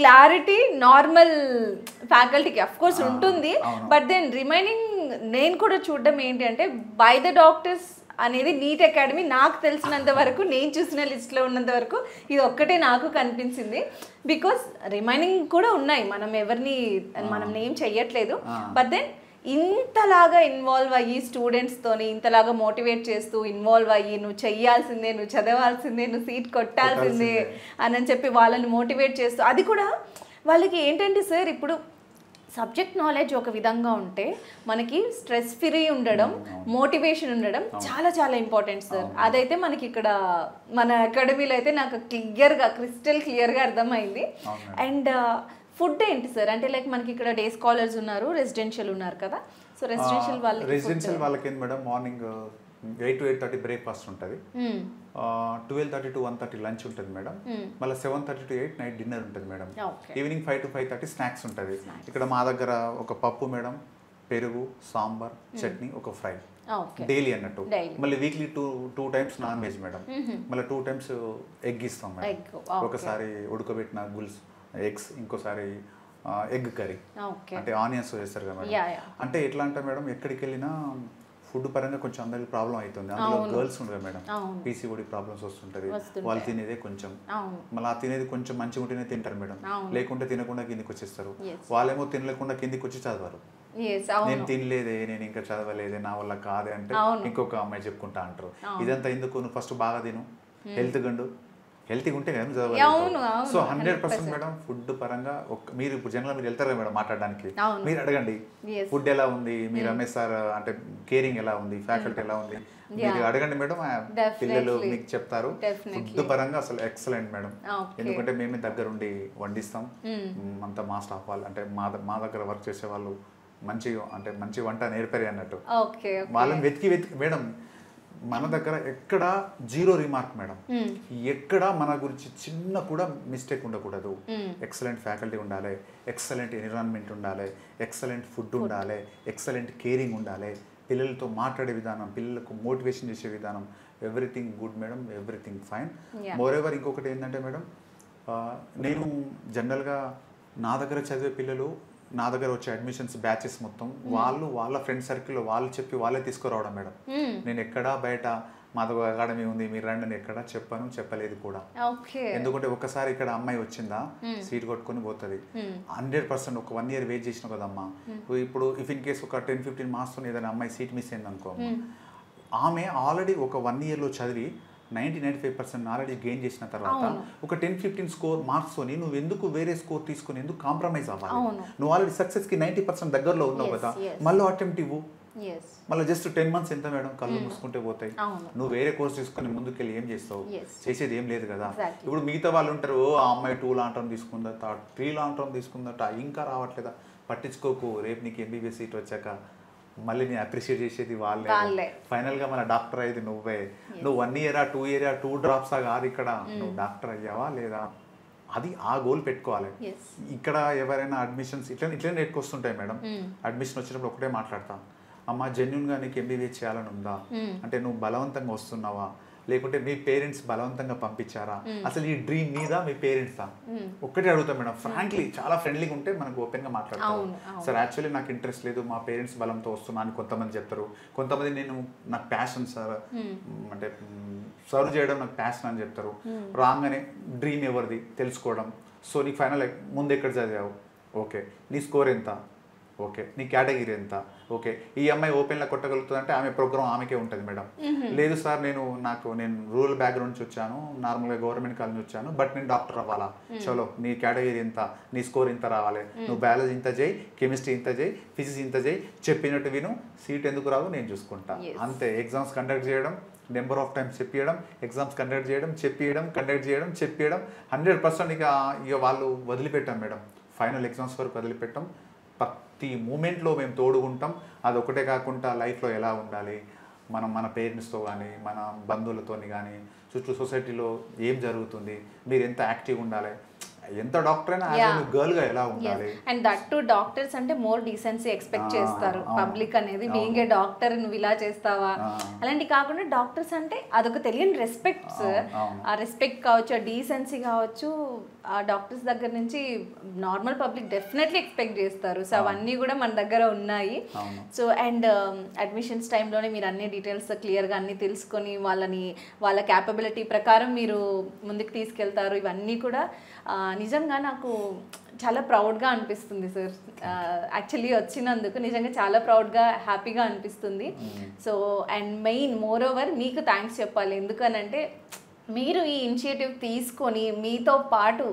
క్లారిటీ నార్మల్ ఫ్యాకల్టీకి అఫ్ కోర్స్ ఉంటుంది. బట్ దెన్ రిమైనింగ్ నేను కూడా చూడడం ఏంటి అంటే బై ద డాక్టర్స్ అనేది నీట్ అకాడమీ నాకు తెలిసినంత వరకు, నేను చూసిన లిస్ట్లో ఉన్నంత వరకు ఇది ఒక్కటే నాకు కనిపించింది. బికాస్ రిమైనింగ్ కూడా ఉన్నాయి, మనం నేమ్ చెయ్యట్లేదు. బట్ దెన్ ఇంతలాగా ఇన్వాల్వ్ అయ్యి స్టూడెంట్స్తోని ఇంతలాగా మోటివేట్ చేస్తూ ఇన్వాల్వ్ అయ్యి నువ్వు చెయ్యాల్సిందే, నువ్వు చదవాల్సిందే, నువ్వు సీట్ కొట్టాల్సిందే అని చెప్పి వాళ్ళని మోటివేట్ చేస్తూ, అది కూడా వాళ్ళకి ఏంటంటే సార్ ఇప్పుడు సబ్జెక్ట్ నాలెడ్జ్ ఒక విధంగా ఉంటే మనకి స్ట్రెస్ ఫ్రీ ఉండడం, మోటివేషన్ ఉండడం చాలా చాలా ఇంపార్టెంట్ సార్. అదైతే మనకి ఇక్కడ మన అకాడమీలో అయితే నాకు క్రిస్టల్ క్లియర్గా అర్థమైంది. అండ్ ఫుడ్ ఏంటి సార్, అంటే లైక్ మనకి ఇక్కడ డే స్కాలర్స్ ఉన్నారు, రెసిడెన్షియల్ ఉన్నారు కదా, సో రెసిడెన్షియల్ వాళ్ళకి ఏంటి మేడం, మార్నింగ్ 8 to 8:30 బ్రేక్ఫాస్ట్ ఉంటుంది, 12:30 to 1:30 లంచ్ ఉంటుంది మేడం, మళ్ళీ 7:30 to 8 నైట్ డిన్నర్ ఉంటుంది మేడం, ఈవినింగ్ 5 to 5:30 స్నాక్స్ ఉంటుంది. ఇక్కడ మా దగ్గర ఒక పప్పు మేడం, పెరుగు, సాంబార్, చట్నీ, ఒక ఫ్రై డైలీ అన్నట్టు. మళ్ళీ weekly two times non veg madam, మళ్ళీ 2 times ఎగ్ ఇస్తాం మేడం. ఒకసారి ఉడకబెట్టిన గుల్స్ ఎగ్స్, ఇంకోసారి ఎగ్ కర్రీ, అంటే ఆనియన్స్ వేస్తారు కదా మేడం. అంటే ఎట్లా అంటే మేడం ఎక్కడికి వెళ్ళినా ఫుడ్ పరంగా కొంచెం అందరికి ప్రాబ్లం అవుతుంది. అందులో గర్ల్స్ ఉండదు మేడం, పీసీఓడి ప్రాబ్లమ్స్ వస్తుంటుంది, వాళ్ళు తినేదే కొంచెం, మళ్ళీ ఆ తినేది కొంచెం మంచిగా ఉంటేనే తింటారు మేడం, లేకుంటే తినకుండా కిందికి వచ్చేస్తారు. వాళ్ళేమో తినలేకుండా కిందికి వచ్చి చదవరు, నేను తినలేదే, నేను ఇంకా చదవలేదే, నా వల్ల కాదే అంటే ఇంకొక అమ్మాయి చెప్పుకుంటా అంటారు. ఇదంతా ఎందుకు, నువ్వు ఫస్ట్ బాగా తిను, హెల్తీగా ఉంటే కదా చదవాలి. సో 100% మేడం ఫుడ్ పరంగా మీరు ఇప్పుడు జనరల్ మీరు వెళ్తారు కదా మేడం మాట్లాడడానికి, మీరు అడగండి ఫుడ్ ఎలా ఉంది, మీరు ఎంఎస్ఆర్ అంటే కేరింగ్ ఎలా ఉంది, ఫ్యాకల్టీ ఎలా ఉంది, మీరు అడగండి మేడం, పిల్లలు మీకు చెప్తారు. ఫుడ్ పరంగా అసలు ఎక్సలెంట్ మేడం, ఎందుకంటే మేమే దగ్గరుండి వండిస్తాం. అంతా మా స్టాఫ్ వాళ్ళు అంటే మా దగ్గర వర్క్ చేసే వాళ్ళు మంచి వంట నేర్పారు అన్నట్టు. వాళ్ళని వెతికి మేడం మన దగ్గర ఎక్కడ జీరో రిమార్క్ మేడం, ఎక్కడ మన గురించి చిన్న కూడా మిస్టేక్ ఉండకూడదు. ఎక్సలెంట్ ఫ్యాకల్టీ ఉండాలి, ఎక్సలెంట్ ఎన్విరాన్మెంట్ ఉండాలి, ఎక్సలెంట్ ఫుడ్ ఉండాలి, ఎక్సలెంట్ కేరింగ్ ఉండాలి, పిల్లలతో మాట్లాడే విధానం, పిల్లలకు మోటివేషన్ చేసే విధానం, everything good madam, everything fine. Yeah. More ever ఇంకొకటి ఏంటంటే మేడం, నేను జనరల్గా నా దగ్గర చదివే పిల్లలు, నా దగ్గర వచ్చే అడ్మిషన్స్ బ్యాచెస్ మొత్తం వాళ్ళు వాళ్ళ ఫ్రెండ్ సర్కిల్లో వాళ్ళు చెప్పి వాళ్ళే తీసుకురావడం మేడం. నేను ఎక్కడా బయట మాధవ అకాడమీ ఉంది మీరు రండి అని ఎక్కడా చెప్పలేదు కూడా. ఎందుకంటే ఒకసారి ఇక్కడ అమ్మాయి వచ్చిందా సీట్ కొట్టుకొని పోతుంది. 100% ఒక 1 year వెయిట్ చేసినావు కదమ్మా. ఇప్పుడు ఇఫ్ ఇన్ కేస్ ఒక 10-15 మార్క్స్ ఏదైనా అమ్మాయి సీట్ మిస్ అయింది అనుకో, ఆమె ఆల్రెడీ ఒక 1 yearలో చదివి 90-95% నాలెడ్జ్ గెయిన్ చేసిన తర్వాత ఒక 10-15 మార్క్స్ ని నువ్వు ఎందుకు వేరే స్కోర్ తీసుకుని ఎందుకు కాంప్రమైజ్ అవ్వాలి? నువ్వు ఆల్రెడీ సక్సెస్కి 90% దగ్గరలో ఉన్నావు కదా, మళ్ళీ అటెంప్ట్ ఇవ్వు. మళ్ళీ జస్ట్ 10 months ఎంత మేడం, కళ్ళు మూసుకుంటే పోతాయి. నువ్వు వేరే కోర్స్ తీసుకుని ముందుకెళ్ళి ఏం చేస్తావు? చేసేది ఏం లేదు కదా. ఇప్పుడు మిగతా వాళ్ళు ఉంటారు, ఆ అమ్మాయి 2 లాంగ్ టర్మ్ తీసుకుందట, 3 లాంగ్ టర్మ్ తీసుకుందట, ఇంకా రావట్లేదా, పట్టించుకోకు. రేపు నీకు MBBS సీట్ వచ్చాక మళ్ళీ నేను అప్రిషియేట్ చేసేది వాళ్ళే. ఫైనల్గా మన డాక్టర్ అయ్యేది నువ్వే. నువ్వు 1 year 2 year 2 drops కాదు ఇక్కడ, నువ్వు డాక్టర్ అయ్యావా లేదా, అది ఆ గోల్ పెట్టుకోవాలి. ఇక్కడ ఎవరైనా అడ్మిషన్స్ ఇట్లనే నేర్కొస్తుంటాయి మేడం. అడ్మిషన్ వచ్చినప్పుడు ఒకటే మాట్లాడతాం, అమ్మ జెన్యున్గా నీకు MBBS చేయాలని ఉందా అంటే నువ్వు బలవంతంగా వస్తున్నావా లేకుంటే మీ పేరెంట్స్ బలవంతంగా పంపించారా, అసలు ఈ డ్రీమ్ నీదా మీ పేరెంట్స్దా, ఒక్కటే అడుగుతాం మేడం. ఫ్రాంక్లీ చాలా ఫ్రెండ్లీగా ఉంటే మనకు ఓపెన్గా మాట్లాడతాం. సార్ యాక్చువల్లీ నాకు ఇంట్రెస్ట్ లేదు, మా పేరెంట్స్ బలంతో వస్తున్నా అని కొంతమంది చెప్తారు. కొంతమంది నాకు ప్యాషన్ సార్ అంటే సర్వ్ చేయడం నాకు ప్యాషన్ అని చెప్తారు. రాగానే డ్రీమ్ ఎవరిది తెలుసుకోవడం. సో నీకు ఫైనల్ ముందు ఎక్కడ చదివావు, ఓకే, నీ స్కోర్ ఎంత, ఓకే, నీ కేటగిరీ ఎంత, ఓకే, ఈ అమ్మాయి ఓపెన్లో కొట్టగలుగుతుంది అంటే ఆమె ప్రోగ్రామ్ ఆమెకే ఉంటుంది మేడం. లేదు సార్ నేను రూరల్ బ్యాక్గ్రౌండ్ నుంచి వచ్చాను, నార్మల్గా గవర్నమెంట్ కాలేజ్ నుంచి వచ్చాను, బట్ నేను డాక్టర్ అవ్వాలా, చలో నీ కేటగిరీ ఎంత, నీ స్కోర్ ఇంత రావాలి, నువ్వు బయాలజీ ఇంత చేయి, కెమిస్ట్రీ ఇంత చేయి, ఫిజిక్స్ ఇంత చేయి, చెప్పినట్టు విను, సీట్ ఎందుకు రావు నేను చూసుకుంటా అంతే. ఎగ్జామ్స్ కండక్ట్ చేయడం, నెంబర్ ఆఫ్ టైమ్స్ చెప్పియడం, ఎగ్జామ్స్ కండక్ట్ చేయడం, కండక్ట్ చేయడం 100% ఇక వాళ్ళు వదిలిపెట్టాం మేడం. ఫైనల్ ఎగ్జామ్స్ వరకు వదిలిపెట్టాం. ప్రతి మూమెంట్లో మేము తోడుకుంటాం. అదొకటే కాకుండా లైఫ్లో ఎలా ఉండాలి, మనం మన పేరెంట్స్తో కానీ మన బంధువులతో కానీ చుట్టూ సొసైటీలో ఏం జరుగుతుంది, మీరు ఎంత యాక్టివ్గా ఉండాలి, ఎంత డాక్టర్ అయినా గర్ల్ గా ఎలా ఉండాలి. అండ్ దట్ టు డాక్టర్స్ అంటే మోర్ డీసెన్సీ ఎక్స్పెక్ట్ చేస్తారు పబ్లిక్ అనేది. బీయింగ్ ఏ డాక్టర్ నువ్వు ఇలా చేస్తావా అలాంటి కాకుండా డాక్టర్స్ అంటే అదొక తెలియని రెస్పెక్ట్ సార్. ఆ రెస్పెక్ట్ కావచ్చు, ఆ డీసెన్సీ కావచ్చు, ఆ డాక్టర్స్ దగ్గర నుంచి నార్మల్ పబ్లిక్ డెఫినెట్లీ ఎక్స్పెక్ట్ చేస్తారు. సో అవన్నీ కూడా మన దగ్గర ఉన్నాయి. సో అండ్ అడ్మిషన్స్ టైంలోనే మీరు అన్ని డీటెయిల్స్ క్లియర్గా అన్నీ తెలుసుకొని వాళ్ళ క్యాపబిలిటీ ప్రకారం మీరు ముందుకు తీసుకెళ్తారు. ఇవన్నీ కూడా నిజంగా నాకు చాలా ప్రౌడ్గా అనిపిస్తుంది సార్. యాక్చువల్లీ వచ్చినందుకు నిజంగా చాలా ప్రౌడ్గా హ్యాపీగా అనిపిస్తుంది. So and main more over మీకు థ్యాంక్స్ చెప్పాలి. ఎందుకనంటే మీరు ఈ ఇనిషియేటివ్ తీసుకొని మీతో పాటు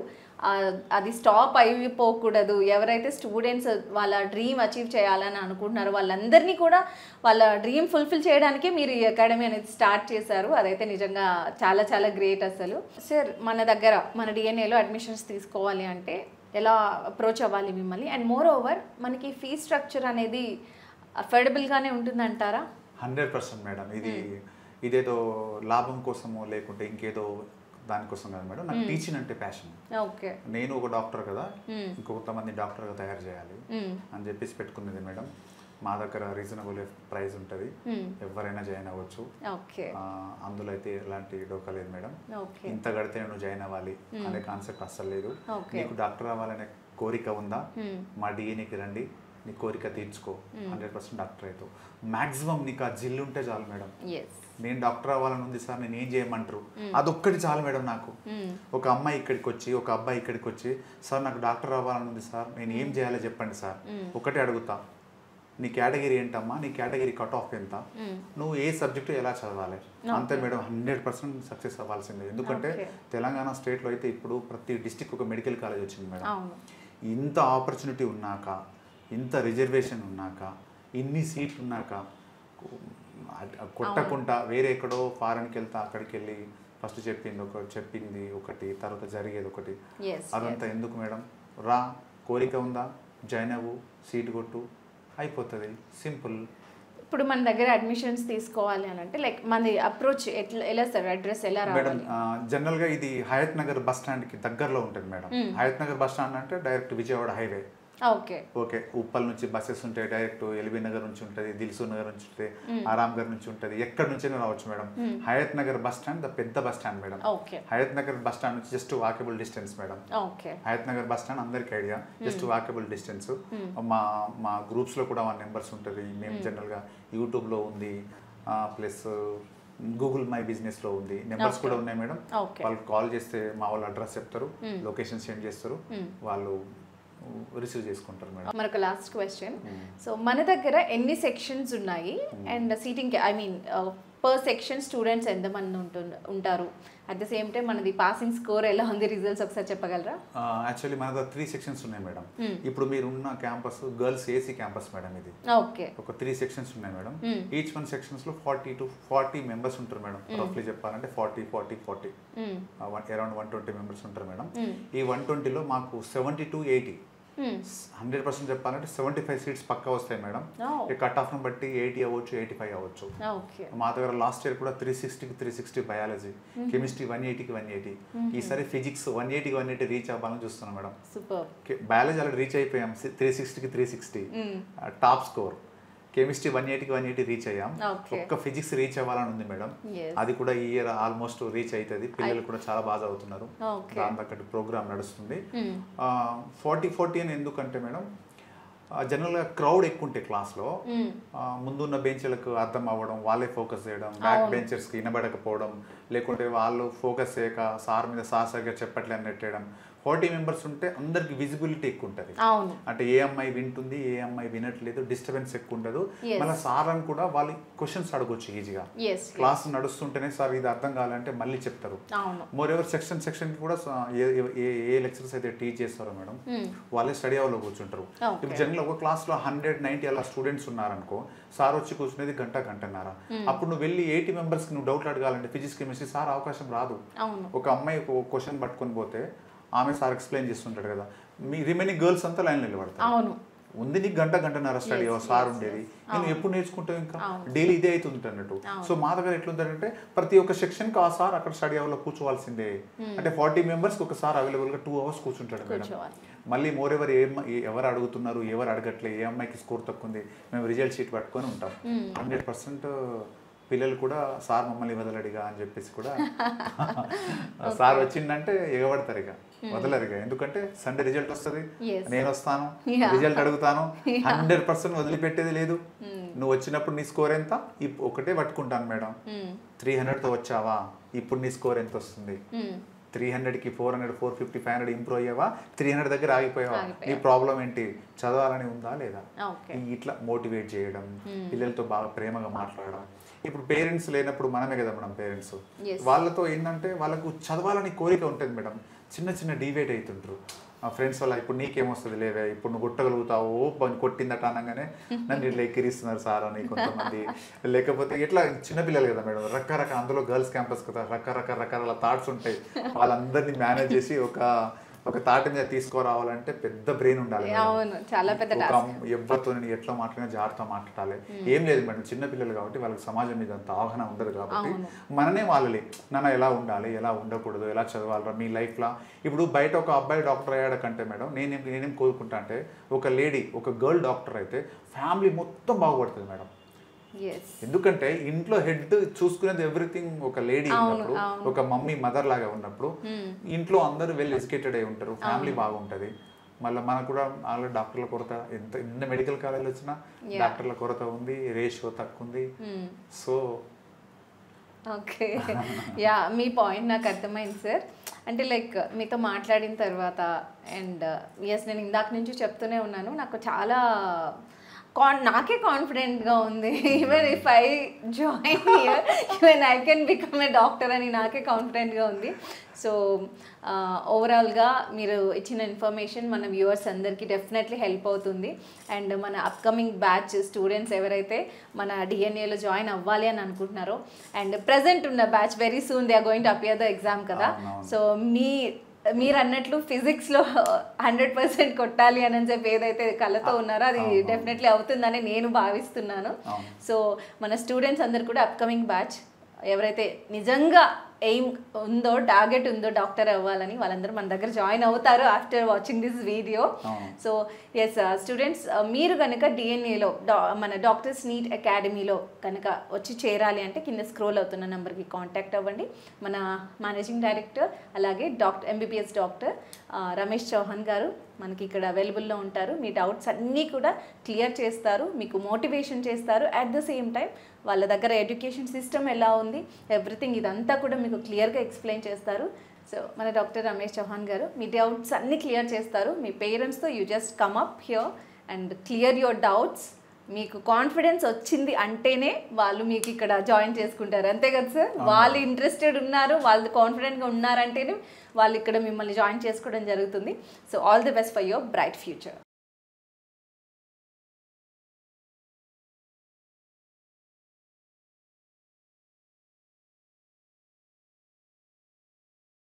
అది స్టాప్ అయిపోకూడదు. ఎవరైతే స్టూడెంట్స్ వాళ్ళ డ్రీమ్ అచీవ్ చేయాలని అనుకుంటున్నారో వాళ్ళందరినీ కూడా వాళ్ళ డ్రీమ్ ఫుల్ఫిల్ చేయడానికే మీరు ఈ అకాడమీ అనేది స్టార్ట్ చేశారు. అదైతే నిజంగా చాలా చాలా గ్రేట్ అసలు. సార్ మన దగ్గర మన డిఎన్ఏలో అడ్మిషన్స్ తీసుకోవాలి అంటే ఎలా అప్రోచ్ అవ్వాలి మిమ్మల్ని? అండ్ మోర్ ఓవర్ మనకి ఫీ స్ట్రక్చర్ అనేది అఫోర్డబుల్గానే ఉంటుందంటారా? 100% మేడం. ఇదేదో లాభం కోసమో లేకుంటే ఇంకేదో దానికోసం కదా మేడం. నాకు టీచింగ్ అంటే ప్యాషన్. నేను ఒక డాక్టర్ కదా, ఇంకొంతమంది డాక్టర్గా తయారు చేయాలి అని చెప్పేసి పెట్టుకున్నది మేడం. మా దగ్గర రీజనబుల్ ప్రైస్ ఉంటుంది, ఎవరైనా జాయిన్ అవ్వచ్చు. అందులో అయితే ఎలాంటి డోకా లేదు మేడం. ఇంత కడితే నువ్వు జాయిన్ అవ్వాలి అనే కాన్సెప్ట్ అస్సలు లేదు. నీకు డాక్టర్ అవ్వాలనే కోరిక ఉందా, మా డిఎన్ఏకి రండి, నీ కోరిక తీర్చుకో, 100% డాక్టర్ అవుతావు. మ్యాక్సిమం నీకు ఆ జిల్లు ఉంటే చాలు మేడం. నేను డాక్టర్ అవ్వాలని ఉంది సార్, నేను ఏం చేయమంటారు, అదొక్కటి చాలు మేడం నాకు. ఒక అమ్మాయి ఇక్కడికి వచ్చి ఒక అబ్బాయి ఇక్కడికి వచ్చి సార్ నాకు డాక్టర్ అవ్వాలని ఉంది సార్, నేను ఏం చేయాలో చెప్పండి సార్, ఒకటే అడుగుతా, నీ కేటగిరీ ఏంటమ్మా, నీ కేటగిరీ కట్ ఆఫ్ ఎంత, నువ్వు ఏ సబ్జెక్టు ఎలా చదవాలి, అంతే మేడం. 100% సక్సెస్ అవ్వాల్సిందే. ఎందుకంటే తెలంగాణ స్టేట్లో అయితే ఇప్పుడు ప్రతి డిస్టిక్ ఒక మెడికల్ కాలేజ్ వచ్చింది మేడం. ఇంత ఆపర్చునిటీ ఉన్నాక, ఇంత రిజర్వేషన్ ఉన్నాక, ఇన్ని సీట్లు ఉన్నాక కొట్టకుండా వేరే ఎక్కడో ఫారెన్కి వెళ్తా అక్కడికి వెళ్ళి ఫస్ట్ చెప్పింది ఒకటి తర్వాత జరిగేది ఒకటి, అదంతా ఎందుకు మేడం? రా, కోరిక ఉందా, జాయిన్ అవ్వు, సీట్ కొట్టు, అయిపోతుంది, సింపుల్. ఇప్పుడు మన దగ్గర అడ్మిషన్స్ తీసుకోవాలి అని అంటే లైక్ మన అప్రోచ్ ఎలా సార్, అడ్రస్ ఎలా రావాలి మేడం? జనరల్గా ఇది హయత్ నగర్ బస్ స్టాండ్కి దగ్గరలో ఉంటుంది madam. Hayathnagar bus stand అంటే direct Vijayawada highway. Okay okay Uppal నుంచి బస్సెస్ ఉంటాయి, డైరెక్ట్ ఎల్బీ నగర్ నుంచి ఉంటుంది, దిల్సూ నగర్ నుంచి ఉంటుంది, ఆరామ్ నగర్ నుంచి ఉంటుంది, ఎక్కడి నుంచి రావచ్చు madam. Hayathnagar bus stand పెద్ద bus stand madam. Hayathnagar bus stand నుంచి just walkable distance madam. Hayathnagar bus stand అందరికి ఐడియా, జస్ట్ వాకబుల్ డిస్టెన్స్. మా గ్రూప్స్ లో కూడా 1 నెంబర్స్ ఉంటుంది. మేము జనరల్ గా యూట్యూబ్ లో ఉంది, ప్లస్ గూగుల్ మై బిజినెస్ లో ఉంది, నెంబర్స్ కూడా ఉన్నాయి మేడం. వాళ్ళకి కాల్ చేస్తే మా వాళ్ళు అడ్రస్ చెప్తారు, లొకేషన్ సెండ్ చేస్తారు, వాళ్ళు రిసీవ్ చేసుకుంటారు మేడం. మనకు లాస్ట్ క్వశ్చన్, సో మన దగ్గర ఎన్ని సెక్షన్స్ ఉన్నాయి and seating I mean per section students ఎంతమంది ఉంటారు, అట్ ద సేమ్ టైం మనది పాసింగ్ స్కోర్ ఎలా ఉంది, రిజల్ట్స్ ఒకసారి చెప్పగలరా? యాక్చువల్లీ మన దగ్గర 3 సెక్షన్స్ ఉన్నాయి మేడం. ఇప్పుడు మీరు ఉన్న campus girls AC campus madam. ఇది ఒక 3 సెక్షన్స్ ఉన్నాయి మేడం. ఈచ్ 1 సెక్షన్స్ లో 40 to 40 మెంబర్స్ ఉంటారు మేడం. రఫ్లీ చెప్పాలంటే 40 అరౌండ్ 120 మెంబర్స్ ఉంటారు మేడం. ఈ 120లో మాకు 70 to 80 100% చెప్పాలంటే 75 సీట్స్ పక్కా వస్తాయి మేడం. ఈ కట్ ఆఫ్ ను బట్టి 80 అవ్వచ్చు, 85 అవ్వచ్చు. మా దగ్గర లాస్ట్ ఇయర్ కూడా 360కి 360 బయాలజీ, కెమిస్ట్రీ 180కి 180. ఈసారి ఫిజిక్స్ 180కి 180 రీచ్ అవ్వాలని చూస్తున్నాం మేడం. బయాలజీ ఆల్రెడీ రీచ్ అయిపోయాం 360కి 360 టాప్ స్కోర్. కెమిస్ట్రీ 180కి 180 రీచ్ అయ్యాం. ఒక్క ఫిజిక్స్ రీచ్ అవ్వాలని ఉంది మేడం. అది కూడా ఈ ఇయర్ ఆల్మోస్ట్ రీచ్ అవుతుంది. పిల్లలు కూడా చాలా బాగా చదువుతున్నారు. దాని తగ్గట్టు ప్రోగ్రామ్ నడుస్తుంది. 40 అని ఎందుకంటే మేడం, జనరల్గా క్రౌడ్ ఎక్కువ ఉంటాయి క్లాస్లో. ముందున్న బెంచ్లకు అర్థం అవ్వడం, వాళ్ళే ఫోకస్ చేయడం, బ్యాక్ బెంచర్స్కి వినబడకపోవడం, లేకుంటే వాళ్ళు ఫోకస్ చేయక సార్ మీద సార్ సరిగ్గా చెప్పట్లే అని నెట్టేయడం. 40 మెంబర్స్ ఉంటే అందరికి విజిబిలిటీ ఎక్కువ ఉంటుంది. అంటే ఏ అమ్మాయి వింటుంది, ఏ అమ్మాయి వినట్లేదు, డిస్టర్బెన్స్ ఎక్కువ ఉండదు. మళ్ళీ సార్ అని కూడా వాళ్ళు క్వశ్చన్స్ అడగొచ్చు ఈజీగా. క్లాస్ నడుస్తుంటేనే సార్ ఇది అర్థం కావాలంటే మళ్ళీ చెప్తారు. మోర్ ఎవర్ సెక్షన్ కూడా ఏ లెక్చర్స్ అయితే టీచ్ చేస్తారో మేడం వాళ్ళే స్టడీ అవర్లో కూర్చుంటారు. ఇప్పుడు జనరల్ ఒక క్లాస్ లో 190 అలా స్టూడెంట్స్ ఉన్నారనుకో, సార్ వచ్చి కూర్చునేది గంటన్నర. అప్పుడు నువ్వు వెళ్ళి 80 మెంబర్స్ నువ్వు డౌట్లు అడగాలంటే ఫిజిక్స్ కెమిస్ట్రీ సార్ అవకాశం రాదు. ఒక అమ్మాయి ఒక క్వశ్చన్ పట్టుకొని పోతే ఆమె సార్ ఎక్స్ప్లెయిన్ చేస్తుంటాడు కదా, మీ రిమైనింగ్ గర్ల్స్ అంతా లైన్ నిలబడతారు. ఉంది నీకు గంటన్నర స్టడీ సార్ ఉండేది, నేను ఎప్పుడు నేర్చుకుంటావు, ఇంకా డైలీ ఇదే అవుతుంది అన్నట్టు. సో మా దగ్గర ఎట్లుందంటే ప్రతి ఒక్క సెక్షన్ కి ఆ సార్ అక్కడ స్టడీ అవర్లో కూర్చోవాల్సిందే. అంటే 40 మెంబర్స్ ఒక సార్ అవైలబుల్ గా 2 hours కూర్చుంటాడు మేడం. మళ్ళీ మోర్ ఎవరు ఎవరు అడుగుతున్నారు, ఎవరు అడగట్లే, ఏ అమ్మాయికి స్కోర్ తక్కువ ఉంది, మేము రిజల్ట్ షీట్ పట్టుకొని ఉంటాం. 100% పిల్లలు కూడా సార్ మమ్మల్ని వదలడిగా అని చెప్పేసి కూడా సార్ వచ్చిందంటే ఎగబడతారు, ఇక వదలరు. ఇక ఎందుకంటే సండే రిజల్ట్ వస్తుంది, నేను వస్తాను, రిజల్ట్ అడుగుతాను, 100% వదిలిపెట్టేది లేదు. నువ్వు వచ్చినప్పుడు నీ స్కోర్ ఎంత, ఒకటే పట్టుకుంటాను మేడం, 300తో వచ్చావా, ఇప్పుడు నీ స్కోర్ ఎంత వస్తుంది, 300కి 400, 450, 500 ఇంప్రూవ్ అయ్యావా, 300 దగ్గర ఆగిపోయావా, నీ ప్రాబ్లం ఏంటి, చదవాలని ఉందా లేదా, ఇట్లా మోటివేట్ చేయడం, పిల్లలతో బాగా ప్రేమగా మాట్లాడడం. ఇప్పుడు పేరెంట్స్ లేనప్పుడు మనమే కదా మేడం పేరెంట్స్, వాళ్ళతో ఏంటంటే వాళ్ళకు చదవాలని కోరిక ఉంటుంది మేడం. చిన్న డివేట్ అవుతుంటారు ఫ్రెండ్స్ వల్ల. ఇప్పుడు నీకేమొస్తుంది లేవే, ఇప్పుడు నువ్వు కొట్టగలుగుతావు, కొట్టిందట అనగానే నన్ను ఇట్లా ఎక్కిరిస్తున్నారు సార్ అని కొంతమంది. లేకపోతే ఇట్లా చిన్నపిల్లలు కదా మేడం, రకరకాల అందులో గర్ల్స్ క్యాంపస్ కదా, రకరకాల థాట్స్ ఉంటాయి. వాళ్ళందరినీ మేనేజ్ చేసి ఒక తాటి మీద తీసుకురావాలంటే పెద్ద బ్రెయిన్ ఉండాలి. ఎవరితో నేను ఎట్లా మాట్లాడినా జాగ్రత్తగా మాట్లాడాలి. ఏం లేదు మేడం, చిన్నపిల్లలు కాబట్టి వాళ్ళకి సమాజం మీద అంత అవగాహన ఉండదు కాబట్టి మననే వాళ్ళని నాన్న ఎలా ఉండాలి, ఎలా ఉండకూడదు, ఎలా చదవాలరా మీ లైఫ్లో. ఇప్పుడు బయట ఒక అబ్బాయి డాక్టర్ అయ్యాడు కంటే మేడం నేనేం కోరుకుంటా అంటే, ఒక లేడీ ఒక గర్ల్ డాక్టర్ అయితే ఫ్యామిలీ మొత్తం బాగుపడుతుంది మేడం. ఎందుకంటే ఇంట్లో హెడ్ చూసుకునేది ఎవ్రీథింగ్ ఒక లేడీ ఉన్నప్పుడు, ఒక మమ్మీ మదర్ లాగా ఉన్నప్పుడు ఇంట్లో అందరూ వెల్ ఎడ్యుకేటెడ్ అయి ఉంటారు, ఫ్యామిలీ బాగుంటుంది. మళ్ళీ మనకు కూడా ఆల్రెడీ డాక్టర్ల కొరత, ఎన్ని మెడికల్ కాలేజ్ వచ్చినా డాక్టర్ల కొరత ఉంది, రేషియో తక్కువ ఉంది. సో ఓకే, మీ పాయింట్ నాకు అర్థమైంది సార్. అంటే లైక్ మీతో మాట్లాడిన తర్వాత అండ్ నేను ఇందాక నుంచి చెప్తూనే ఉన్నాను, నాకు చాలా నాకే కాన్ఫిడెంట్గా ఉంది. Even if I join here even I can become a doctor అని నాకే కాన్ఫిడెంట్గా ఉంది. సో ఓవరాల్గా మీరు ఇచ్చిన ఇన్ఫర్మేషన్ మన వ్యూవర్స్ అందరికీ డెఫినెట్లీ హెల్ప్ అవుతుంది. అండ్ మన అప్కమింగ్ బ్యాచ్ స్టూడెంట్స్ ఎవరైతే మన డిఎన్ఏలో జాయిన్ అవ్వాలి అని అనుకుంటున్నారో, అండ్ ప్రజెంట్ ఉన్న batch very soon they are going to appear the exam కదా. సో మీరు అన్నట్లు ఫిజిక్స్లో 100% కొట్టాలి అని చెప్పి ఏదైతే కళతో ఉన్నారో అది డెఫినెట్లీ అవుతుందని నేను భావిస్తున్నాను. సో మన స్టూడెంట్స్ అందరు కూడా అప్కమింగ్ బ్యాచ్ ఎవరైతే నిజంగా ఎయిమ్ ఉందో, టార్గెట్ ఉందో డాక్టర్ అవ్వాలని, వాళ్ళందరూ మన దగ్గర జాయిన్ అవుతారు after watching this video. So yes students, మీరు కనుక డిఎన్ఏలో మన డాక్టర్స్ నీట్ అకాడమీలో కనుక వచ్చి చేరాలి అంటే కింద స్క్రోల్ అవుతున్న నెంబర్కి కాంటాక్ట్ అవ్వండి. మన మేనేజింగ్ డైరెక్టర్ అలాగే ఎంబీబీఎస్ డాక్టర్ రమేష్ చౌహాన్ గారు మనకి ఇక్కడ అవైలబుల్లో ఉంటారు. మీ డౌట్స్ అన్నీ కూడా క్లియర్ చేస్తారు, మీకు మోటివేషన్ చేస్తారు. అట్ ద సేమ్ టైం వాళ్ళ దగ్గర ఎడ్యుకేషన్ సిస్టమ్ ఎలా ఉంది, ఎవ్రీథింగ్ ఇదంతా కూడా మీకు క్లియర్గా ఎక్స్ప్లెయిన్ చేస్తారు. సో మన డాక్టర్ రమేష్ చౌహాన్ గారు మీ డౌట్స్ అన్నీ క్లియర్ చేస్తారు. మీ పేరెంట్స్తో you just come up here and clear your doubts. మీకు కాన్ఫిడెన్స్ వచ్చింది అంటేనే వాళ్ళు మీకు ఇక్కడ జాయిన్ చేసుకుంటారు, అంతే కదా సార్? వాళ్ళు ఇంట్రెస్టెడ్ ఉన్నారు, వాళ్ళు కాన్ఫిడెంట్గా ఉన్నారంటేనే వాళ్ళు ఇక్కడ మిమ్మల్ని జాయిన్ చేసుకోవడం జరుగుతుంది. So all the best for your bright future.